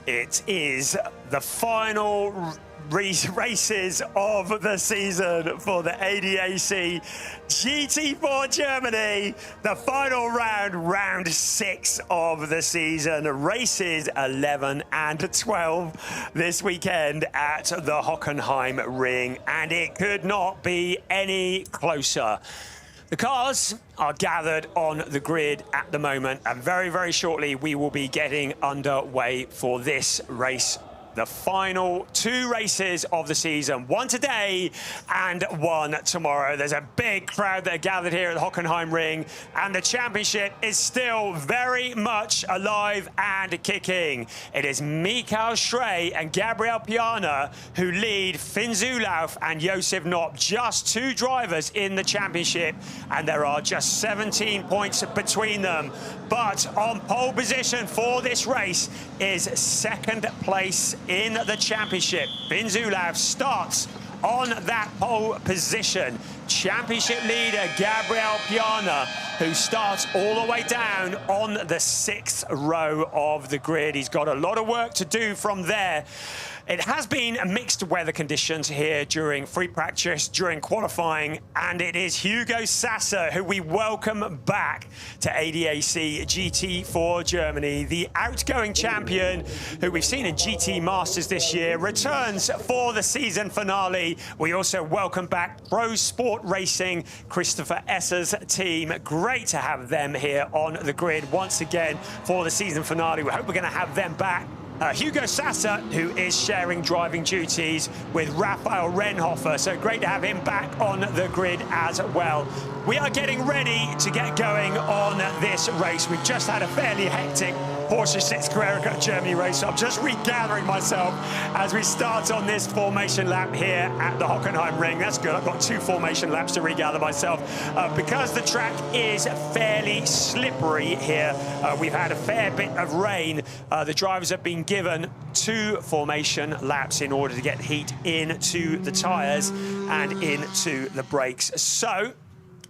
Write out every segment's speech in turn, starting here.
It is the final races of the season for the ADAC GT4 Germany. The final round, round 6 of the season. Races 11 and 12 this weekend at the Hockenheimring, and it could not be any closer. The cars are gathered on the grid at the moment, and very, very shortly we will be getting underway for this race. The final 2 races of the season, one today and one tomorrow. There's a big crowd that are gathered here at the Hockenheimring, and the championship is still very much alive and kicking. It is Mikael Schrey and Gabriel Piana who lead Finn Zulauf and Josef Knopp, just 2 drivers in the championship, and there are just 17 points between them. But on pole position for this race is second place in the championship. Finn Zulauf starts on that pole position. Championship leader Gabriel Piana, who starts all the way down on the 6th row of the grid. He's got a lot of work to do from there. It has been mixed weather conditions here during free practice, during qualifying, and it is Hugo Sasser who we welcome back to ADAC GT4 Germany. The outgoing champion, who we've seen in GT Masters this year, returns for the season finale. We also welcome back Pro Sport Racing, Christopher Esser's team. Great to have them here on the grid once again for the season finale. We hope we're going to have them back. Hugo Sasser, who is sharing driving duties with Raphael Renhofer, so great to have him back on the grid as well. We are getting ready to get going on this race. We've just had a fairly hectic Porsche 6 Carrera Cup Germany race, so I'm just regathering myself as we start on this formation lap here at the Hockenheimring. That's good, I've got 2 formation laps to regather myself. Because the track is fairly slippery here, we've had a fair bit of rain. The drivers have been given 2 formation laps in order to get heat into the tyres and into the brakes. So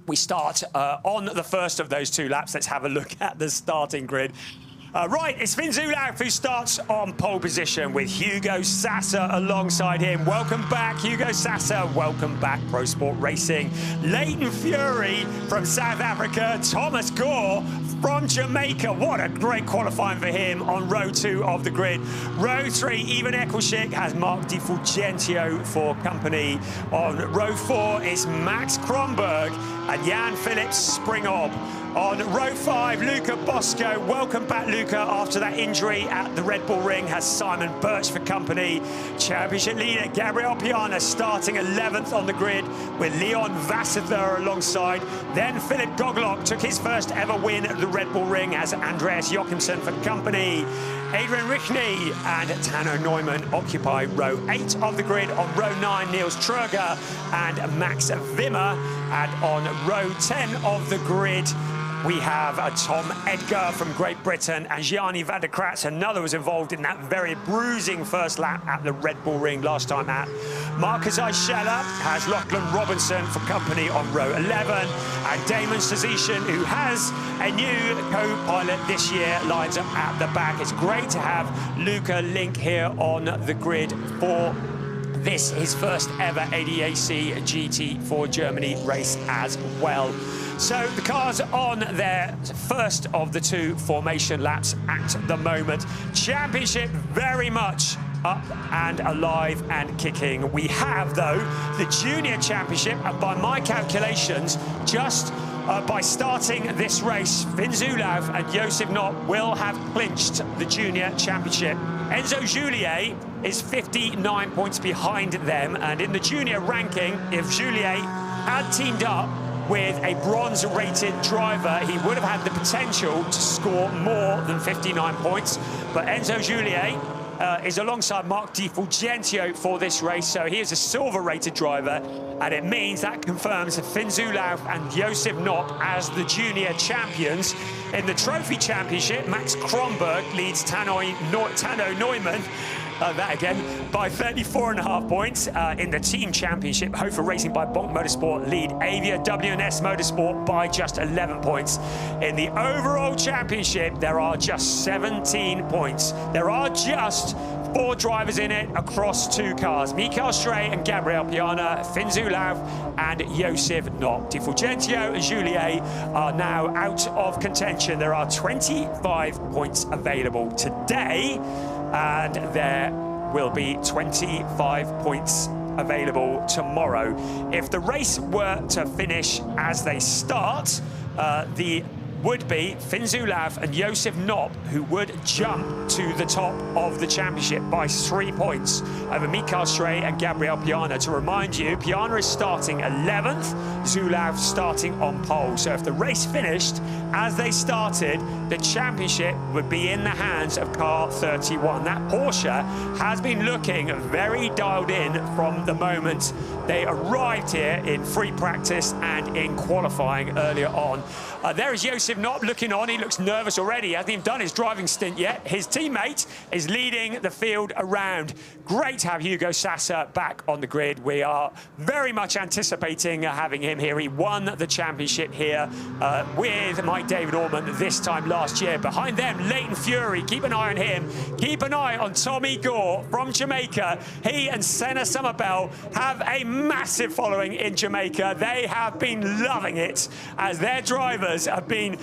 we start on the first of those 2 laps. Let's have a look at the starting grid. Right, it's Finn Zulauf who starts on pole position with Hugo Sasser alongside him. Welcome back, Hugo Sasser. Welcome back, Pro Sport Racing. Leighton Fury from South Africa. Thomas Gore from Jamaica. What a great qualifying for him on row 2 of the grid. Row 3, Ivan Eccleshick has Mark Di Fulgentio for company. On row 4 is Max Kronberg and Jan Phillips Springob. On row 5, Luca Bosco. Welcome back, Luca, after that injury at the Red Bull Ring, has Simon Birch for company. Championship leader Gabriel Piana starting 11th on the grid with Leon Vassither alongside. Then Philip Goglock took his first ever win at the Red Bull Ring, as Andreas Jochimsen for company. Adrian Richney and Tano Neumann occupy row 8 of the grid. On row 9, Niels Truger and Max Wimmer. And on row 10 of the grid, we have Tom Edgar from Great Britain, and Gianni van der Kratz, another, was involved in that very bruising first lap at the Red Bull Ring last time out. Marcus Eichela has Lachlan Robinson for company on row 11, and Damon Sazishan, who has a new co-pilot this year, lines up at the back. It's great to have Luca Link here on the grid for this, his first ever ADAC GT4 Germany race as well. So the cars on their first of the 2 formation laps at the moment. Championship very much up and alive and kicking. We have, though, the Junior Championship, and by my calculations, just by starting this race, Finn Zulauf and Josef Knopp will have clinched the Junior Championship. Enzo Juliet is 59 points behind them, and in the Junior ranking, if Juliet had teamed up with a bronze-rated driver, he would have had the potential to score more than 59 points. But Enzo Juliet is alongside Mark Di Fulgentio for this race, so he is a silver-rated driver, and it means that confirms Finn Zulauf and Josef Knopp as the junior champions. In the Trophy Championship, Max Kronberg leads Tano Neumann that again, by 34.5 points. In the team championship, Hofer Racing by Bonk Motorsport lead Avia W&S Motorsport by just 11 points. In the overall championship, there are just 17 points. There are just 4 drivers in it across 2 cars. Mikael Stray and Gabriel Piana, Finn Zulauf and Josef Knopp. Di Fulgentio and Juliet are now out of contention. There are 25 points available today, and there will be 25 points available tomorrow. If the race were to finish as they start, the would be Finn Zulauf and Josef Knopp, who would jump to the top of the championship by 3 points over Mikael Stray and Gabriel Piana. To remind you, Piana is starting 11th, Zulauf starting on pole. So if the race finished as they started, the championship would be in the hands of car 31. That Porsche has been looking very dialed in from the moment they arrived here in free practice and in qualifying earlier on. There is Josef Knopp looking on. He looks nervous already. He hasn't even done his driving stint yet. His teammate is leading the field around. Great to have Hugo Sassa back on the grid. We are very much anticipating having him here. He won the championship here with Mike David Orman this time last year. Behind them, Leighton Fury. Keep an eye on him. Keep an eye on Tommy Gore from Jamaica. He and Senna Summerbell have a massive following in Jamaica. They have been loving it as their drivers have been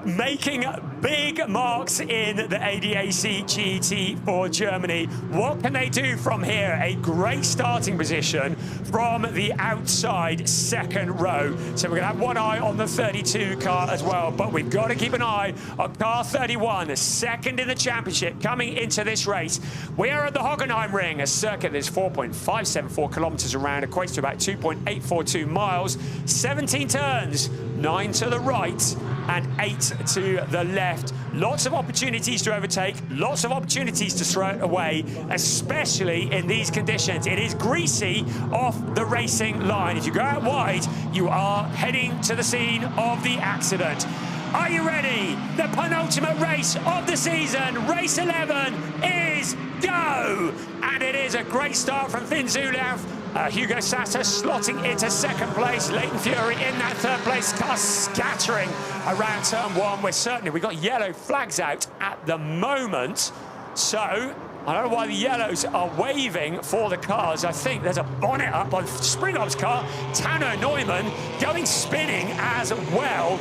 making big marks in the ADAC GT4 Germany. What can they do from here? A great starting position from the outside second row. So we're going to have one eye on the 32 car as well, but we've got to keep an eye on car 31, second in the championship coming into this race. We are at the Hockenheimring, a circuit that's 4.574 kilometers around, equates to about 2.842 miles, 17 turns, 9 to the right and 8 to the left. Lots of opportunities to overtake, lots of opportunities to throw it away, especially in these conditions. It is greasy off the racing line. If you go out wide, you are heading to the scene of the accident. Are you ready? The penultimate race of the season, race 11 is go! And it is a great start from Finn Zulauf. Hugo Sassa slotting into second place. Leighton Fury in that third place car, scattering around turn 1. We've got yellow flags out at the moment. So I don't know why the yellows are waving for the cars. I think there's a bonnet up on Springov's car. Tano Neumann going spinning as well.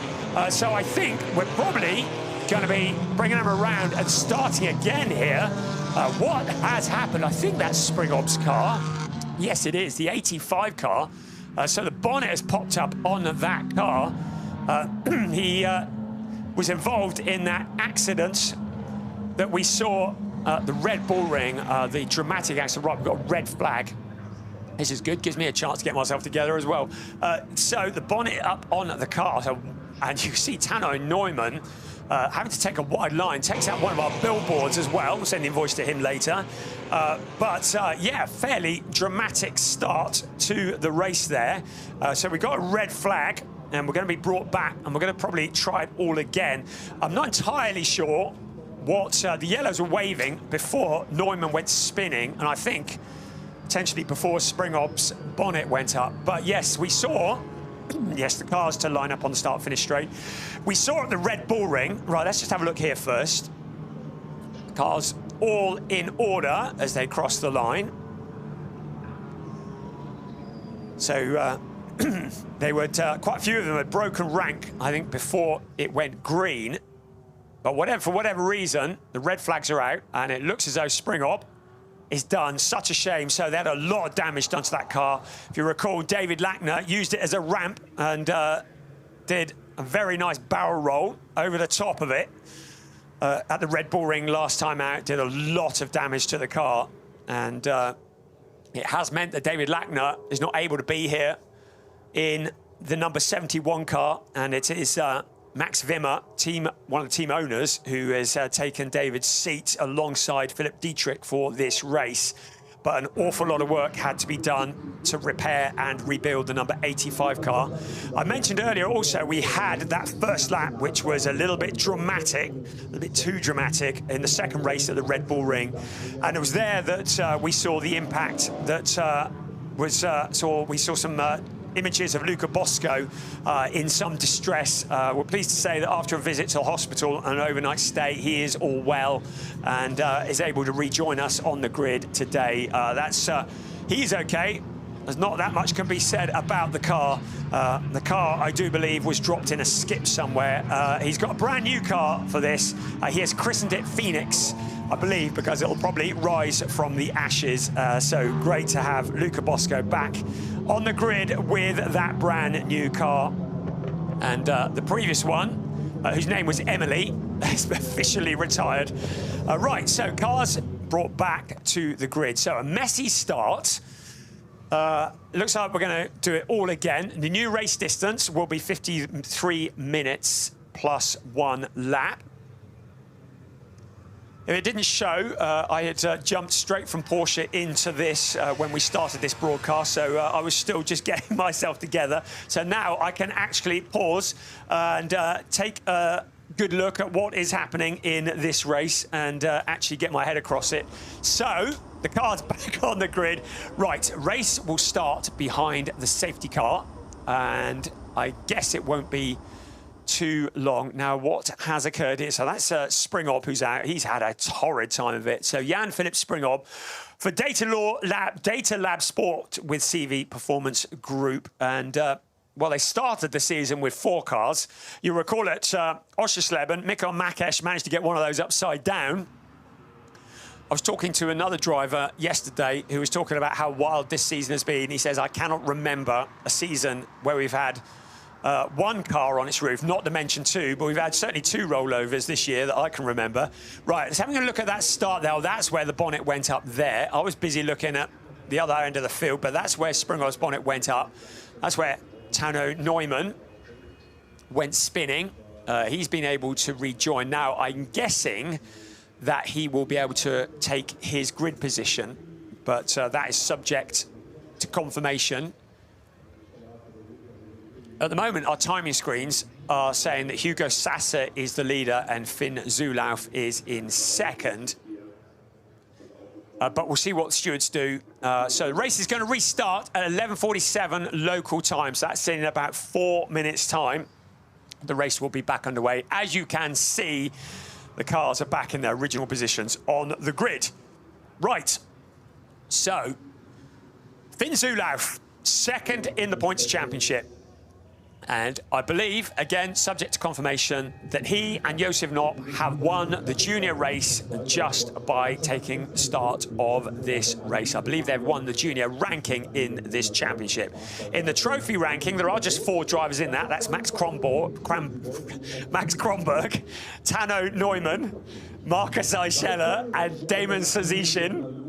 So I think we're probably going to be bringing them around and starting again here. What has happened? I think that's Springov's car. Yes, it is, the 85 car. So the bonnet has popped up on that car. He was involved in that accident that we saw at the Red Bull Ring, the dramatic accident. Right, we've got a red flag. This is good, gives me a chance to get myself together as well. So the bonnet up on the car, and you see Tano Neumann having to take a wide line, takes out one of our billboards as well. We'll send the invoice to him later. Yeah, fairly dramatic start to the race there. So we got a red flag, and we're going to be brought back, and we're going to probably try it all again. I'm not entirely sure what the yellows were waving before Neumann went spinning, and I think potentially before Springov's bonnet went up. But yes, we saw, yes, the cars to line up on the start-finish straight. We saw at the Red Bull Ring. Right, let's just have a look here first. Cars all in order as they cross the line. So they were, quite a few of them had broken rank, I think, before it went green. But for whatever reason, the red flags are out, and it looks as though Springov is done. Such a shame. So they had a lot of damage done to that car. If you recall, David Lackner used it as a ramp and did a very nice barrel roll over the top of it at the Red Bull Ring last time out. Did a lot of damage to the car, and it has meant that David Lackner is not able to be here in the number 71 car, and it is Max Wimmer, one of the team owners, who has taken David's seat alongside Philip Dietrich for this race. but an awful lot of work had to be done to repair and rebuild the number 85 car. I mentioned earlier also we had that first lap, which was a little bit dramatic, a little bit too dramatic in the second race at the Red Bull Ring. And it was there that we saw the impact that we saw some images of Luca Bosco in some distress. We're pleased to say that after a visit to the hospital and an overnight stay, he is all well and is able to rejoin us on the grid today. He's okay. There's not that much can be said about the car. The car, I do believe, was dropped in a skip somewhere. He's got a brand new car for this. He has christened it Phoenix, I believe, because it'll probably rise from the ashes. So great to have Luca Bosco back on the grid with that brand new car. And the previous one, whose name was Emily, is officially retired. Right, so cars brought back to the grid. So a messy start. Looks like we're going to do it all again. The new race distance will be 53 minutes plus 1 lap. If it didn't show, I had jumped straight from Porsche into this when we started this broadcast, so I was still just getting myself together. So now I can actually pause and take a good look at what is happening in this race and actually get my head across it. So the car's back on the grid. Right, race will start behind the safety car, and I guess it won't be too long. Now, what has occurred here? So that's Springob, who's out. He's had a torrid time of it. So Jan-Philipp Springob for Data Lab Sport with CV Performance Group. And well, they started the season with 4 cars. You recall at Oschersleben, Mikko Makesh managed to get one of those upside down. I was talking to another driver yesterday who was talking about how wild this season has been. He says, I cannot remember a season where we've had 1 car on its roof, not to mention 2, but we've had certainly 2 rollovers this year that I can remember. Right, let's have a look at that start there. That's where the bonnet went up there. I was busy looking at the other end of the field, but that's where Springob's bonnet went up. That's where Tano Neumann went spinning. He's been able to rejoin. Now, I'm guessing that he will be able to take his grid position, but that is subject to confirmation. At the moment, our timing screens are saying that Hugo Sasser is the leader and Finn Zulauf is in second. But we'll see what the stewards do. So the race is going to restart at 11:47 local time. So that's in about 4 minutes' time. The race will be back underway. As you can see, the cars are back in their original positions on the grid. Right. So, Finn Zulauf, second in the points championship. And I believe, again, subject to confirmation, that he and Josef Knopp have won the junior race just by taking the start of this race. I believe they've won the junior ranking in this championship. In the trophy ranking, there are just 4 drivers in that. That's Max Kronberg, Tano Neumann, Marcus Eicheler, and Damon Sazishin.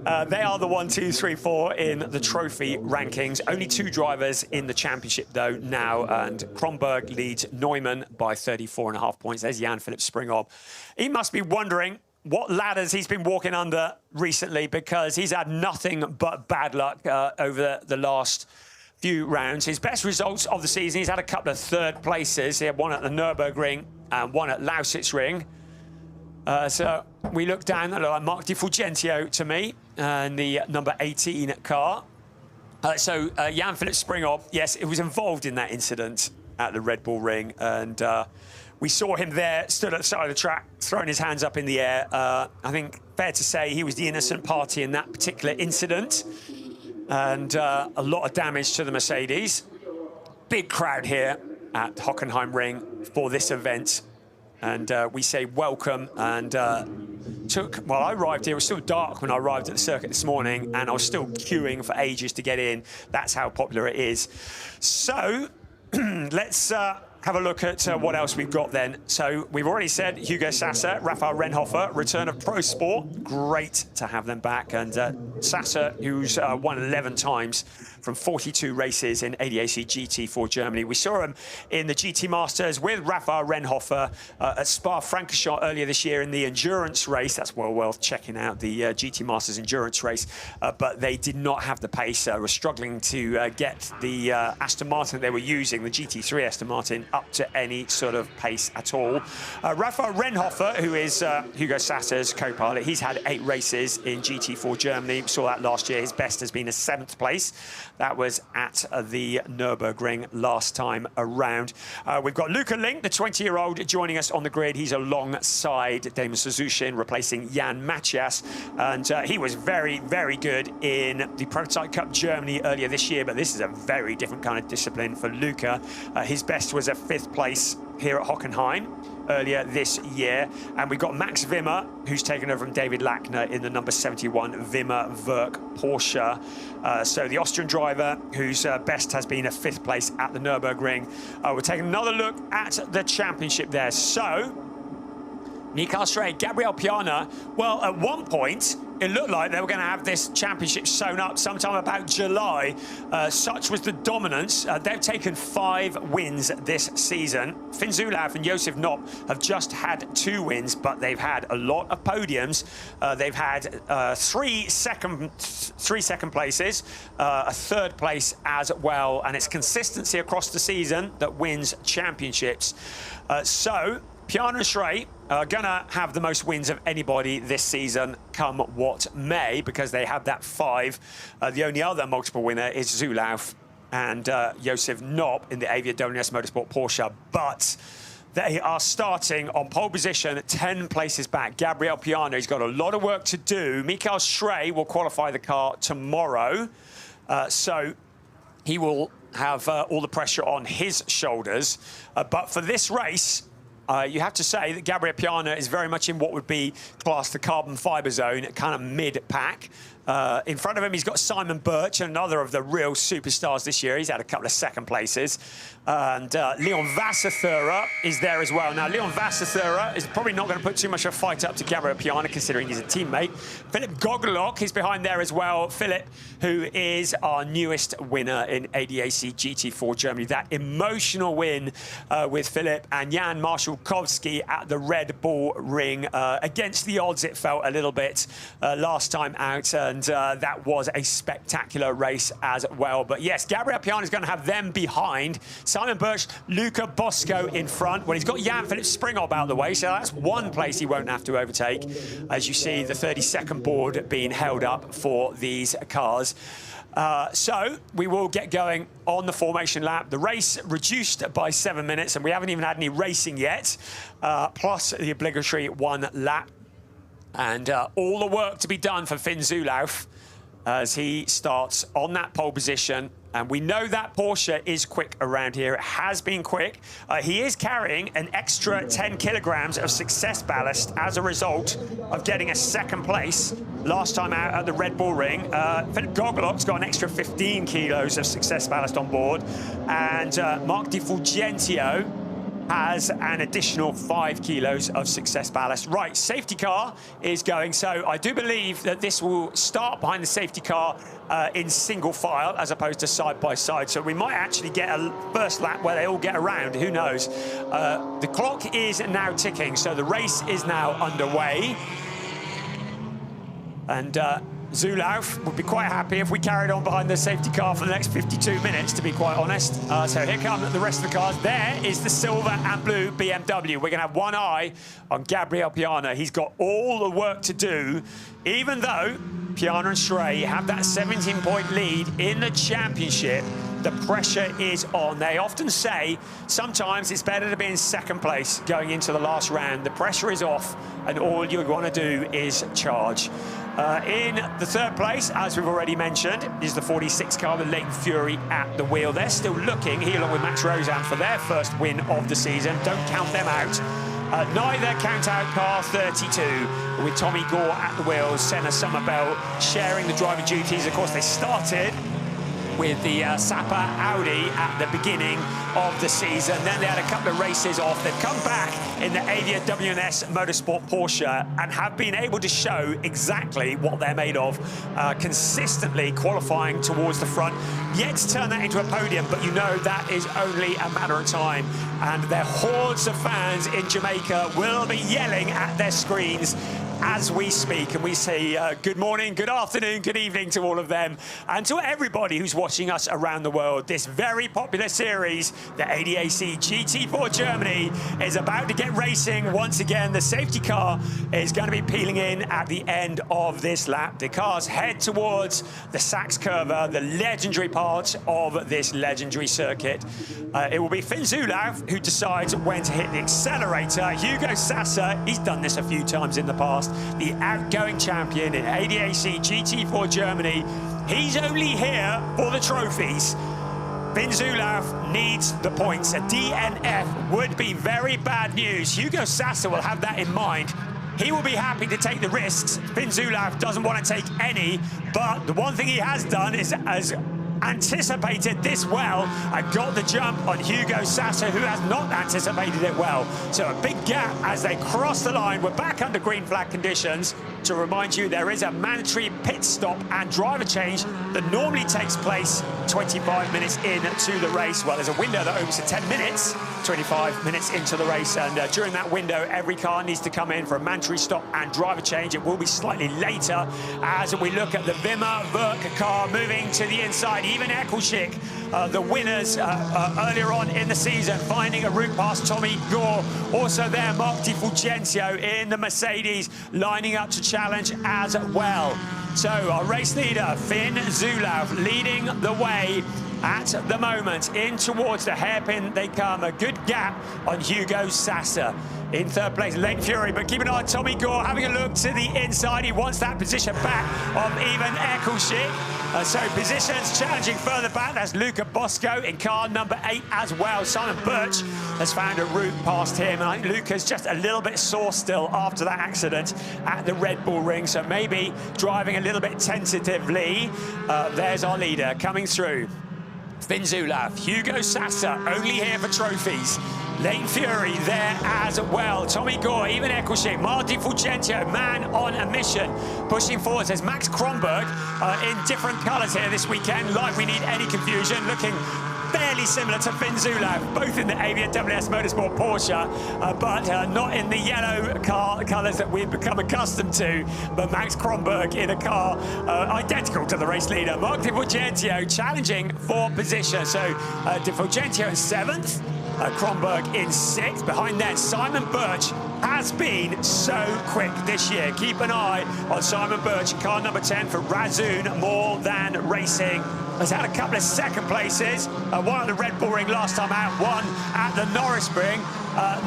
They are the 1, 2, 3, 4 in the trophy rankings. Only 2 drivers in the championship, though, now. And Kronberg leads Neumann by 34.5 points. There's Jan-Philipp Springob. He must be wondering what ladders he's been walking under recently, because he's had nothing but bad luck over the last few rounds. His best results of the season, he's had a couple of 3rd places. He had one at the Nürburgring and one at Lausitzring. So we look down, that look like Mark Di Fulgentio to me, and the number 18 car. Jan-Philipp Springob, yes, it was involved in that incident at the Red Bull Ring, and we saw him there, stood at the side of the track, throwing his hands up in the air. I think fair to say he was the innocent party in that particular incident, and a lot of damage to the Mercedes. Big crowd here at Hockenheimring for this event. And we say welcome, and well, I arrived here, it was still dark when I arrived at the circuit this morning, and I was still queuing for ages to get in. That's how popular it is. So let's have a look at what else we've got then. So we've already said Hugo Sasser, Raphael Renhofer, return of Pro Sport. Great to have them back. And Sasser, who's won 11 times from 42 races in ADAC GT4 Germany. We saw him in the GT Masters with Raphael Rennhofer at Spa-Francorchamps earlier this year in the endurance race. That's well worth checking out, the GT Masters endurance race. But they did not have the pace. Were struggling to get the Aston Martin they were using, the GT3 Aston Martin, up to any sort of pace at all. Raphael Rennhofer, who is Hugo Sasser's co-pilot, he's had 8 races in GT4 Germany. We saw that last year. His best has been a 7th place. That was at the Nürburgring last time around. We've got Luca Link, the 20-year-old, joining us on the grid. He's alongside Damon Suzushin, replacing Jan Matthias. And he was very, very good in the Prototype Cup Germany earlier this year, but this is a very different kind of discipline for Luca. His best was a 5th place here at Hockenheim earlier this year. And we've got Max Wimmer, who's taken over from David Lackner in the number 71 Wimmer Werk Porsche. So the Austrian driver, whose best has been a 5th place at the Nürburgring. We're taking another look at the championship there. So, Mikael Stray, Gabriel Piana, well, at one point, it looked like they were going to have this championship sewn up sometime about July. Such was the dominance. They've taken 5 wins this season. Finn Zulauf and Josef Knopp have just had 2 wins, but they've had a lot of podiums. They've had 3 second places, a 3rd place as well, and it's consistency across the season that wins championships. So Piana and Stray are going to have the most wins of anybody this season, come what may, because they have that 5. The only other multiple winner is Zulauf and Josef Knopp in the Avia WNS Motorsport Porsche. But they are starting on pole position, 10 places back. Gabriel Piana, he's got a lot of work to do. Mikael Stray will qualify the car tomorrow. So he will have all the pressure on his shoulders. But for this race, you have to say that Gabriel Piana is very much in what would be classed the carbon fibre zone, kind of mid-pack. In front of him, he's got Simon Birch, another of the real superstars this year. He's had a couple of 2nd places. And Leon Wasserthurer is there as well. Now, Leon Wasserthurer is probably not going to put too much of a fight up to Gabriel Piana, considering he's a teammate. Philip Gogelok is behind there as well. Philip, who is our newest winner in ADAC GT4 Germany. That emotional win with Philip and Jan Marszałkowski at the Red Bull Ring. Against the odds, it felt a little bit last time out. And that was a spectacular race as well. But yes, Gabriel Piana is going to have them behind. Simon Birch, Luca Bosco in front. Well, he's got Jan-Philipp Springhoff out of the way, so that's 1 place he won't have to overtake. As you see, the 32nd board being held up for these cars. So we will get going on the formation lap. The race reduced by 7 minutes, and we haven't even had any racing yet, plus the obligatory 1 lap. And all the work to be done for Finn Zulauf as he starts on that pole position. And we know that Porsche is quick around here. It has been quick. He is carrying an extra 10 kilograms of success ballast as a result of getting a 2nd place last time out at the Red Bull Ring. Philip Gogelok's got an extra 15 kilos of success ballast on board. And Mark Di Fulgentio has an additional 5 kilos of success ballast. Right, safety car is going. So I do believe that this will start behind the safety car in single file as opposed to side by side. So we might actually get a first lap where they all get around. Who knows? The clock is now ticking, so the race is now underway. And Zulauf would be quite happy if we carried on behind the safety car for the next 52 minutes, to be quite honest. So here come the rest of the cars. There is the silver and blue BMW. We're going to have one eye on Gabriel Piana. He's got all the work to do, even though Piana and Stray have that 17-point lead in the championship. The pressure is on. They often say sometimes it's better to be in 2nd place going into the last round. The pressure is off, and all you want to do is charge. In the 3rd place, as we've already mentioned, is the 46 car with Leighton Fury at the wheel. They're still looking, he along with Max Rosan, for their 1st win of the season. Don't count them out. Neither count out car 32, with Tommy Gore at the wheels, Senna Summerbell sharing the driving duties. Of course, they started with the Sapper Audi at the beginning of the season. Then they had a couple of races off. They've come back in the ADAC WNS Motorsport Porsche and have been able to show exactly what they're made of, consistently qualifying towards the front. Yet to turn that into a podium, but you know that is only a matter of time. And their hordes of fans in Jamaica will be yelling at their screens as we speak, and we say good morning, good afternoon, good evening to all of them, and to everybody who's watching us around the world. This very popular series, the ADAC GT4 Germany, is about to get racing once again. The safety car is going to be peeling in at the end of this lap. The cars head towards the Sachs Curva, the legendary part of this legendary circuit. It will be Finn Zulauf who decides when to hit the accelerator. Hugo Sasser, he's done this a few times in the past, the outgoing champion in ADAC GT4 Germany. He's only here for the trophies. Finn Zulauf needs the points. A DNF would be very bad news. Hugo Sasser will have that in mind. He will be happy to take the risks. Finn Zulauf doesn't want to take any, but the one thing he has done is anticipated this well and got the jump on Hugo Sasser, who has not anticipated it well. So a big gap as they cross the line. We're back under green flag conditions. To remind you, there is a mandatory pit stop and driver change that normally takes place 25 minutes into the race. Well, there's a window that opens to 10 minutes, 25 minutes into the race, and during that window, every car needs to come in for a mandatory stop and driver change. It will be slightly later as we look at the Wimmer Werk car moving to the inside. Even Eccleshick, the winners earlier on in the season, finding a route past Tommy Gore. Also there, Mark Di Fulgenzio in the Mercedes, lining up to challenge as well. So our race leader, Finn Zulauf, leading the way at the moment. In towards the hairpin they come. A good gap on Hugo Sasser. In third place, Lane Fury, but keep an eye on Tommy Gore having a look to the inside. He wants that position back of even Eccleshick. So positions challenging further back. That's Luca Bosco in car number 8 as well. Simon Birch has found a route past him. I think Luca's just a little bit sore still after that accident at the Red Bull Ring, so maybe driving a little bit tentatively. There's our leader coming through. Finn Zulauf, Hugo Sasser, only here for trophies. Lane Fury there as well. Tommy Gore, even Eccleshick, Marty Fulgenzio, man on a mission. Pushing forward, there's Max Kronberg in different colours here this weekend. Like we need any confusion, looking fairly similar to Finn Zulauf, both in the ADAC WNS Motorsport Porsche, but not in the yellow car colours that we've become accustomed to. But Max Kronberg in a car identical to the race leader. Mark Di Fulgenzio challenging for position. So Di Fulgenzio in 7th, Kronberg in 6th. Behind that, Simon Birch has been so quick this year. Keep an eye on Simon Birch, car number 10 for Razzoon More Than Racing. Has had a couple of second places, one at the Red Bull Ring last time out, one at the Norris Ring.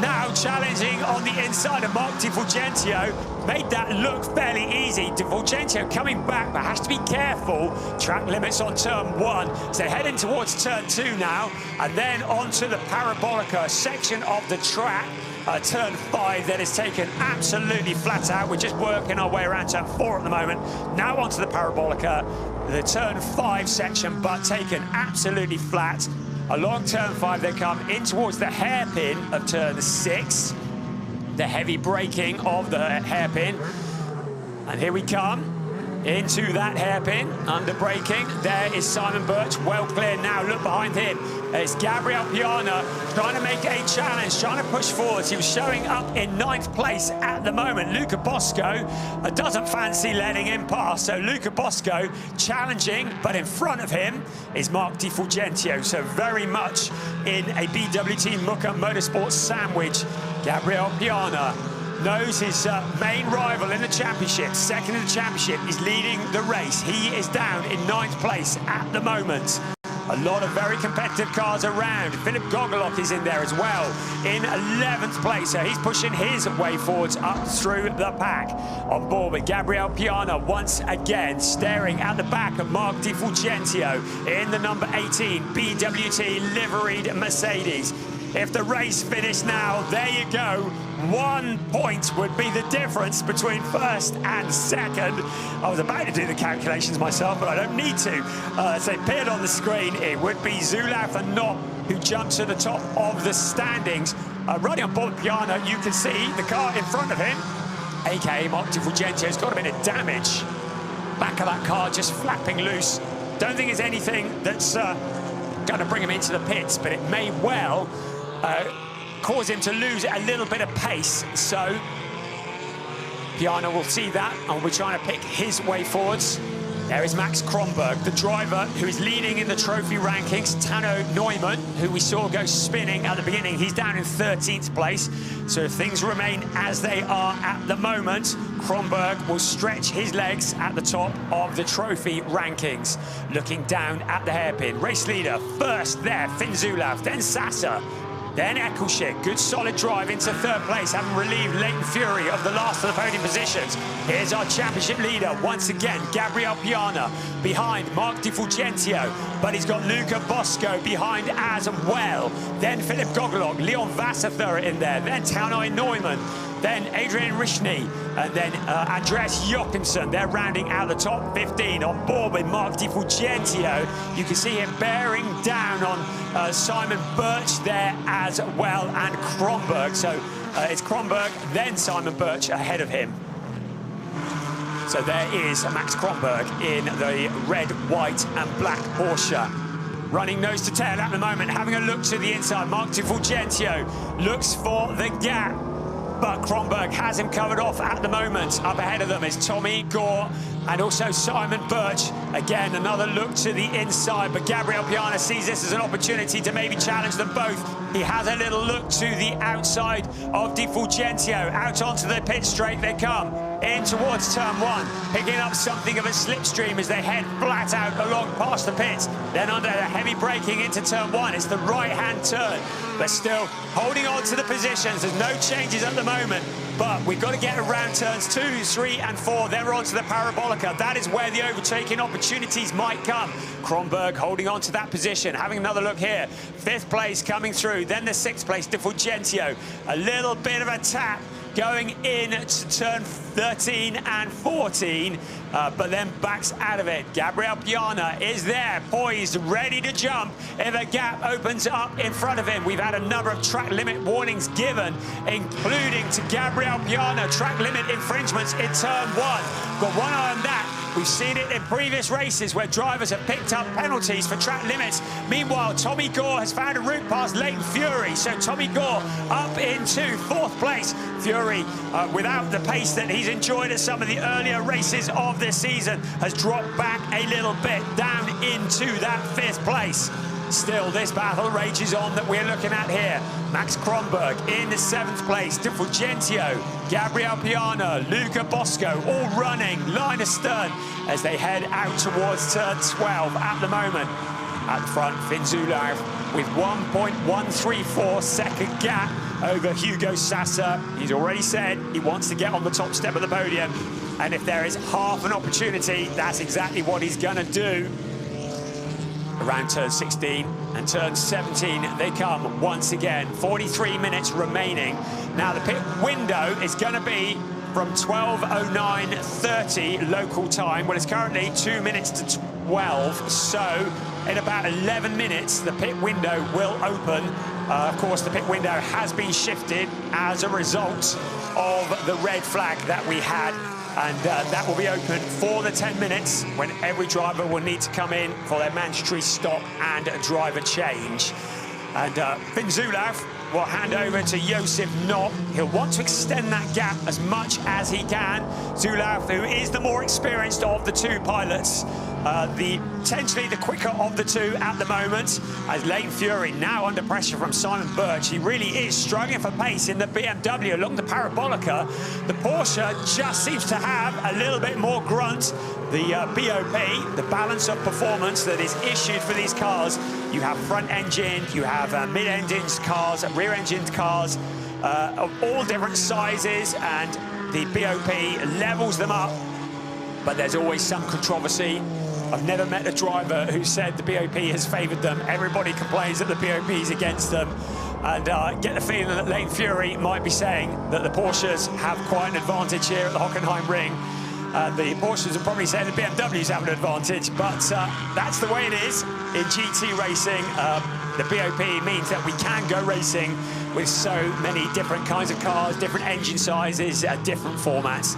Now challenging on the inside of Mark Di Fulgenzio. Made that look fairly easy. Di Fulgenzio coming back, but has to be careful. Track limits on turn 1. So heading towards turn 2 now, and then onto the Parabolica section of the track. Turn 5 that is taken absolutely flat out. We're just working our way around turn 4 at the moment. Now onto the Parabolica, the turn 5 section, but taken absolutely flat. Along turn 5 they come in towards the hairpin of turn 6. The heavy braking of the hairpin. And here we come into that hairpin, under braking. There is Simon Birch, well clear now. Look behind him. It's Gabriel Piana trying to make a challenge, trying to push forwards. He was showing up in 9th place at the moment. Luca Bosco doesn't fancy letting him pass. So Luca Bosco challenging, but in front of him is Mark Di Fulgenzio. So very much in a BWT Mucca Motorsports sandwich. Gabriel Piana knows his main rival in the championship, second in the championship, is leading the race. He is down in 9th place at the moment. A lot of very competitive cars around. Philip Gogolok is in there as well in 11th place. So he's pushing his way forwards up through the pack. On board with Gabriel Piana once again, staring at the back of Mark Di Fulgenzio in the number 18 BWT liveried Mercedes. If the race finished now, there you go. 1 point would be the difference between first and second. I was about to do the calculations myself, but I don't need to. As they appeared on the screen, it would be Zulauf and Knopp who jumped to the top of the standings. Riding on board Piana, you can see the car in front of him, aka Mark Di Fulgentio's got a bit of damage. Back of that car just flapping loose. Don't think it's anything that's going to bring him into the pits, but it may well cause him to lose a little bit of pace. So Piana will see that and will be trying to pick his way forwards. There is Max Kronberg, the driver who is leading in the trophy rankings. Tano Neumann, who we saw go spinning at the beginning, he's down in 13th place. So if things remain as they are at the moment, Kronberg will stretch his legs at the top of the trophy rankings. Looking down at the hairpin, race leader first there, Finn Zulauf, then Sasser, then Eccleshare. Good solid drive into third place, having relieved Leighton Fury of the last of the podium positions. Here's our championship leader once again, Gabriel Piana, behind Mark Di Fulgentio, but he's got Luca Bosco behind as well. Then Philip Gogolok, Leon Vassather in there, then Tano Neumann, then Adrian Rishny, and then Andreas Jochimsen. They're rounding out the top 15 on board with Mark Di Fulgentio. You can see him bearing down on Simon Birch there as well, and Kronberg. So it's Kronberg, then Simon Birch ahead of him. So there is Max Kronberg in the red, white and black Porsche. Running nose to tail at the moment, having a look to the inside. Mark Di Fulgentio looks for the gap, but Kronberg has him covered off at the moment. Up ahead of them is Tommy Gore and also Simon Birch. Again, another look to the inside, but Gabriel Piana sees this as an opportunity to maybe challenge them both. He has a little look to the outside of Di Fulgentio. Out onto the pit straight they come, in towards turn one, picking up something of a slipstream as they head flat out along past the pits. Then under the heavy braking into turn one, it's the right-hand turn, but still holding on to the positions. There's no changes at the moment, but we've got to get around turns 2, 3 and 4. Then we're onto the Parabolica. That is where the overtaking opportunities might come. Kronberg holding on to that position, having another look here. 5th place coming through, then the 6th place, Di Fulgentio. A little bit of a tap going in to turn 13 and 14, but then backs out of it. Gabriel Piana is there, poised, ready to jump if a gap opens up in front of him. We've had a number of track limit warnings given, including to Gabriel Piana, track limit infringements in turn 1. Got one eye on that. We've seen it in previous races where drivers have picked up penalties for track limits. Meanwhile, Tommy Gore has found a route past Leighton Fury. So Tommy Gore up into 4th place. Fury, without the pace that he's enjoyed at some of the earlier races of this season, has dropped back a little bit down into that 5th place. Still, this battle rages on that we're looking at here. Max Kronberg in the 7th place. Di Fulgentio, Gabriel Piana, Luca Bosco, all running line astern as they head out towards turn 12 at the moment. At the front, Finn Zulauf with 1.134 second gap over Hugo Sasser. He's already said he wants to get on the top step of the podium, and if there is half an opportunity, that's exactly what he's gonna do. Around turn 16 and turn 17 they come once again. 43 minutes remaining. Now the pit window is going to be from 12:09:30 local time. Well, it's currently 2 minutes to 12, so in about 11 minutes the pit window will open. Of course, the pit window has been shifted as a result of the red flag that we had. And that will be open for the 10 minutes when every driver will need to come in for their mandatory stop and a driver change. And Finn Zulauf will hand over to Josef Knopp. He'll want to extend that gap as much as he can. Zulauf, who is the more experienced of the two pilots, potentially the quicker of the two at the moment, as Leighton Fury now under pressure from Simon Birch. He really is struggling for pace in the BMW along the Parabolica. The Porsche just seems to have a little bit more grunt. The BOP, the balance of performance that is issued for these cars, you have front-engined, you have mid-engined cars, rear-engined cars of all different sizes, and the BOP levels them up, but there's always some controversy. I've never met a driver who said the BOP has favoured them. Everybody complains that the BOP is against them. And get the feeling that Leighton Fury might be saying that the Porsches have quite an advantage here at the Hockenheimring. The Porsches are probably saying the BMWs have an advantage, but that's the way it is in GT racing. The BOP means that we can go racing with so many different kinds of cars, different engine sizes, different formats.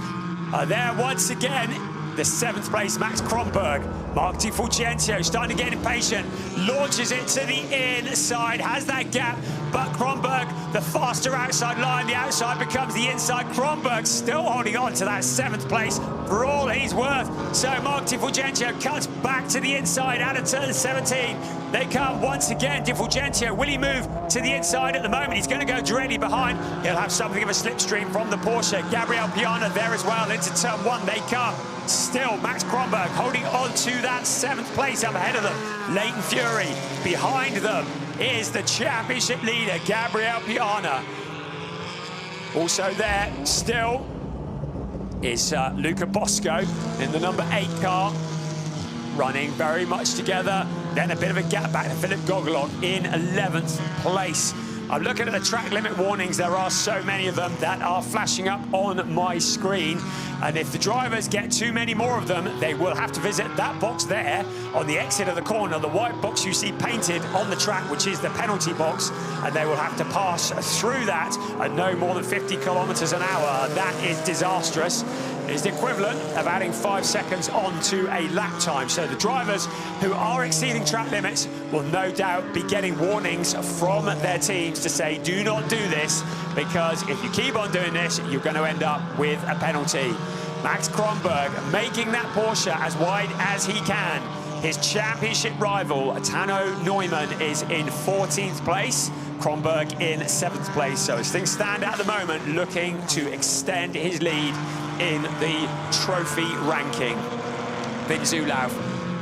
There once again, the 7th place Max Kronberg. Mark Di Fulgenzio starting to get impatient, launches it to the inside, has that gap, but Kronberg, the faster outside line, the outside becomes the inside. Kronberg still holding on to that 7th place for all he's worth. So Mark Di Fulgenzio cuts back to the inside out of turn 17. They come once again. Di Fulgenzio, will he move to the inside at the moment? He's going to go directly behind. He'll have something of a slipstream from the Porsche. Gabriel Piana there as well. Into turn 1 they come. Still, Max Kronberg holding on to that 7th place up ahead of them. Leighton Fury behind them is the championship leader, Gabriel Piana. Also there, still, is Luca Bosco in the number 8 car, running very much together. Then a bit of a gap back to Philip Gogolov in 11th place. I'm looking at the track limit warnings. There are so many of them that are flashing up on my screen. And if the drivers get too many more of them, they will have to visit that box there on the exit of the corner, the white box you see painted on the track, which is the penalty box. And they will have to pass through that at no more than 50 kilometers an hour. That is disastrous. Is the equivalent of adding 5 seconds onto a lap time. So the drivers who are exceeding track limits will no doubt be getting warnings from their teams to say, do not do this, because if you keep on doing this, you're going to end up with a penalty. Max Kronberg making that Porsche as wide as he can. His championship rival, Tano Neumann, is in 14th place. Kronberg in 7th place. So as things stand at the moment, looking to extend his lead in the trophy ranking. Vin Zulauf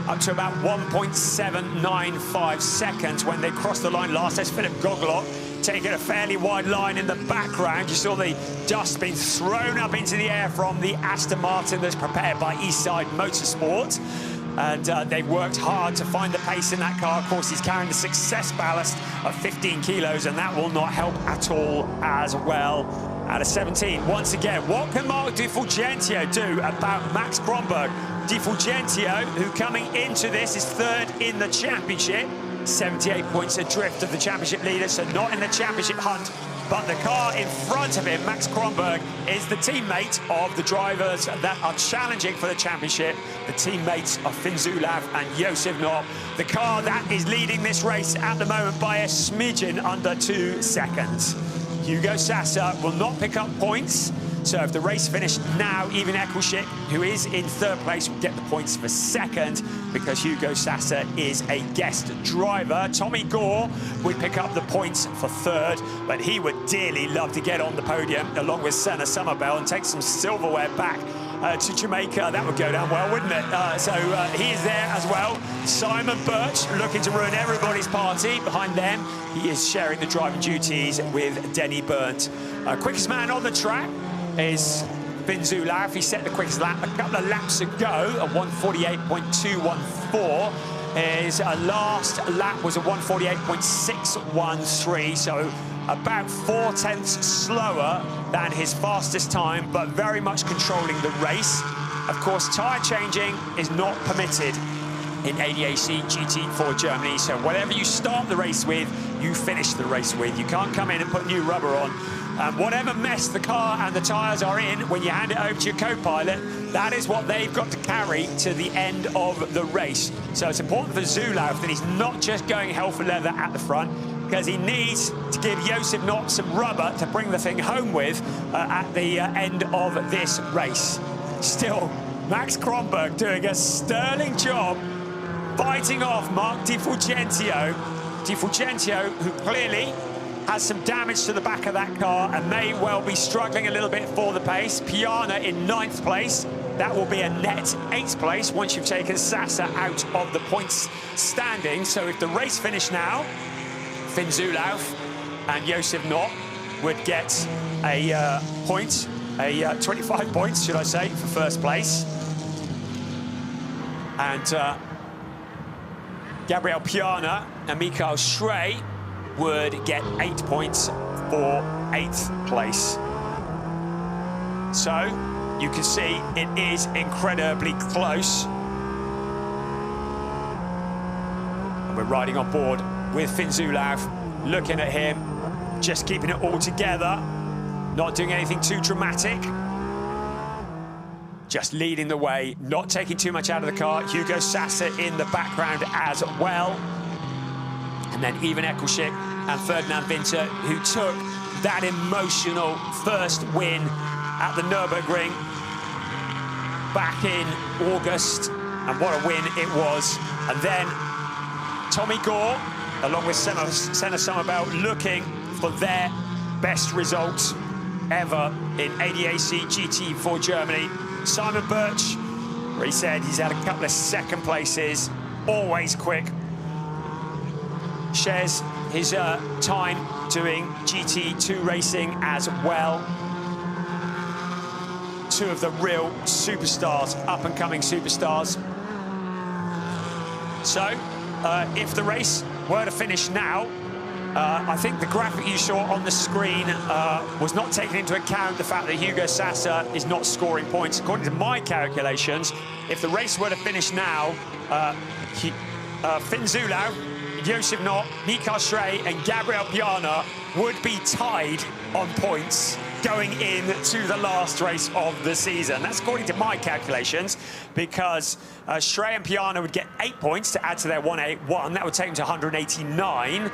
up to about 1.795 seconds when they crossed the line last. There's Philip Gogolov taking a fairly wide line in the background. You saw the dust being thrown up into the air from the Aston Martin that's prepared by Eastside Motorsports. And they've worked hard to find the pace in that car. Of course, he's carrying the success ballast of 15 kilos, and that will not help at all as well. Out of 17, once again, what can Mark Di Fulgenzio do about Max Kronberg? Di Fulgenzio, who coming into this is 3rd in the championship, 78 points adrift of the championship leader, so not in the championship hunt. But the car in front of him, Max Kronberg, is the teammate of the drivers that are challenging for the championship, the teammates of Finn Zulauf and Josef Knopp. The car that is leading this race at the moment by a smidgen under 2 seconds. Hugo Sassa will not pick up points. So if the race finished now, even Eccleship, who is in 3rd place, will get the points for 2nd because Hugo Sassa is a guest driver. Tommy Gore would pick up the points for 3rd, but he would dearly love to get on the podium along with Senna Summerbell and take some silverware back to Jamaica. That would go down well, wouldn't it? So he is there as well. Simon Birch looking to ruin everybody's party. Behind them, he is sharing the driving duties with Denny Burnt. Quickest man on the track is Finn Zulauf. He set the quickest lap a couple of laps ago at 1:48.214. His last lap was a 1:48.613, so about 4/10 slower than his fastest time, but very much controlling the race. Of course, tyre changing is not permitted in ADAC GT4 Germany, so whatever you start the race with, you finish the race with. You can't come in and put new rubber on. Whatever mess the car and the tyres are in, when you hand it over to your co-pilot, that is what they've got to carry to the end of the race. So it's important for Zulauf that he's not just going hell for leather at the front, because he needs to give Josef Knopp some rubber to bring the thing home with at the end of this race. Still, Max Kronberg doing a sterling job fighting off Mark Di Fulgenzio. Di Fulgenzio, who clearly has some damage to the back of that car and may well be struggling a little bit for the pace. Piana in 9th place. That will be a net 8th place once you've taken Sassa out of the points standing. So if the race finished now, Finn Zulauf and Josef Knopp would get a 25 points, should I say, for 1st place. And Gabriel Piana and Mikael Schrey would get 8 points for 8th place. So you can see it is incredibly close. And we're riding on board with Finn Zulauf, looking at him, just keeping it all together, not doing anything too dramatic. Just leading the way, not taking too much out of the car. Hugo Sasser in the background as well. And then Ivan Eccleschick and Ferdinand Winter, who took that emotional first win at the Nürburgring back in August. And what a win it was. And then Tommy Gore, along with Senna Sommerveld, looking for their best result ever in ADAC GT4 Germany. Simon Birch, where he said he's had a couple of second places, always quick. Shares his time doing GT2 racing as well. Two of the real superstars, up-and-coming superstars. So, if the race were to finish now, I think the graphic you saw on the screen was not taking into account the fact that Hugo Sasser is not scoring points. According to my calculations, if the race were to finish now, Finn Zulauf, Josef Knott, Mikael Schrey and Gabriel Piana would be tied on points going into the last race of the season. That's according to my calculations, because Schrey and Piana would get 8 points to add to their 181. That would take them to 189.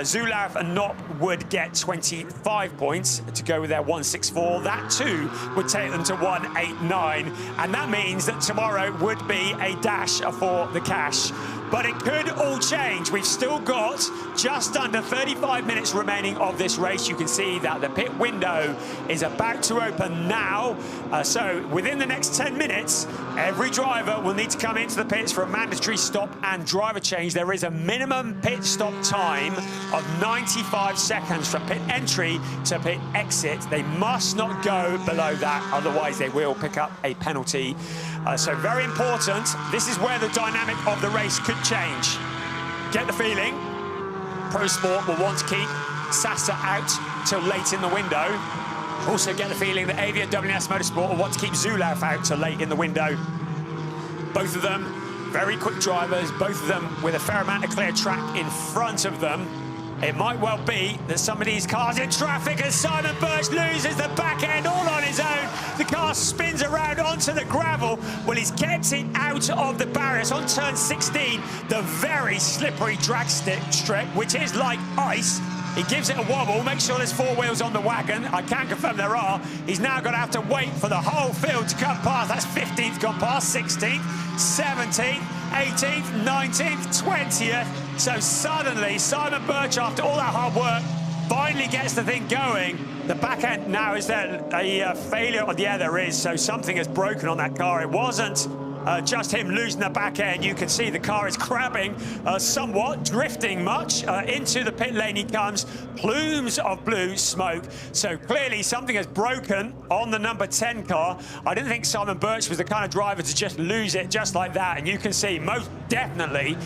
Zulauf and Knott would get 25 points to go with their 164. That too would take them to 189. And that means that tomorrow would be a dash for the cash. But it could all change. We've still got just under 35 minutes remaining of this race. You can see that the pit window is about to open now. So within the next 10 minutes, every driver will need to come into the pits for a mandatory stop and driver change. There is a minimum pit stop time of 95 seconds from pit entry to pit exit. They must not go below that, otherwise they will pick up a penalty. So very important. This is where the dynamic of the race could change. Get the feeling Pro Sport will want to keep Sasser out till late in the window. Also get the feeling that AVA WNS Motorsport will want to keep Zulauf out till late in the window. Both of them very quick drivers, both of them with a fair amount of clear track in front of them. It might well be that some of these cars in traffic as Simon Birch loses the back end all on his own. The car spins around onto the gravel. Well, he's kept it out of the barriers on turn 16, the very slippery drag strip, which is like ice. He gives it a wobble, make sure there's 4 wheels on the wagon. I can confirm there are. He's now going to have to wait for the whole field to come past. That's 15th gone past, 16th, 17th, 18th, 19th, 20th. So suddenly, Simon Birch, after all that hard work, finally gets the thing going. The back end now, is there a failure? Yeah, there is. So something has broken on that car. It wasn't just him losing the back end. You can see the car is crabbing somewhat, drifting much. Into the pit lane he comes, plumes of blue smoke. So clearly something has broken on the number 10 car. I didn't think Simon Birch was the kind of driver to just lose it just like that. And you can see most definitely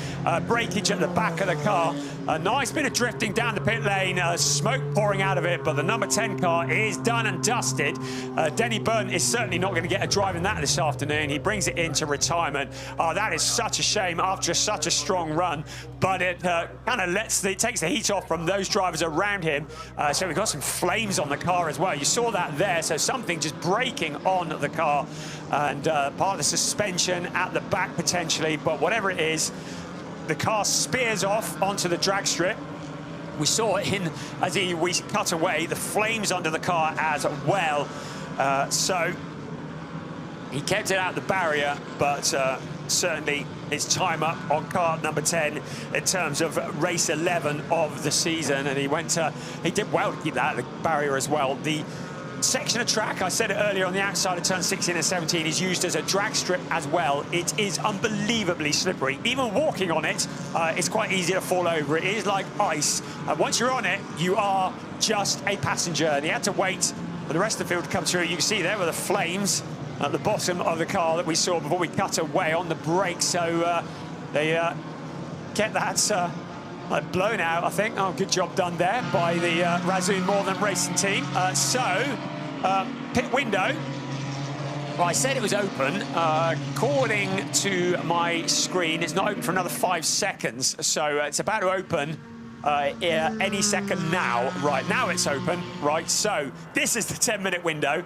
breakage at the back of the car. A nice bit of drifting down the pit lane, smoke pouring out of it, but the number 10 car is done and dusted. Denny Byrne is certainly not going to get a drive in that this afternoon. He brings it into retirement. Oh, that is such a shame after such a strong run, but it kind of takes the heat off from those drivers around him. So we've got some flames on the car as well. You saw that there, so something just breaking on the car, and part of the suspension at the back potentially, but whatever it is, the car spears off onto the drag strip. We saw it as we cut away, the flames under the car as well. So he kept it out the barrier, but certainly it's time up on car number 10 in terms of race 11 of the season, and he did well to keep that out of the barrier as well. The section of track, I said it earlier, on the outside of turn 16 and 17 is used as a drag strip as well. It is unbelievably slippery. Even walking on it, it's quite easy to fall over. It is like ice. Once you're on it, you are just a passenger. And he had to wait for the rest of the field to come through. You can see there were the flames at the bottom of the car that we saw before we cut away on the brakes. So they get that Blown out, I think. Oh, good job done there by the Razzoon More Than Racing team. Pit window. Well, I said it was open. According to my screen, it's not open for another 5 seconds. So it's about to open any second now. Right, now it's open. Right, so this is the 10-minute window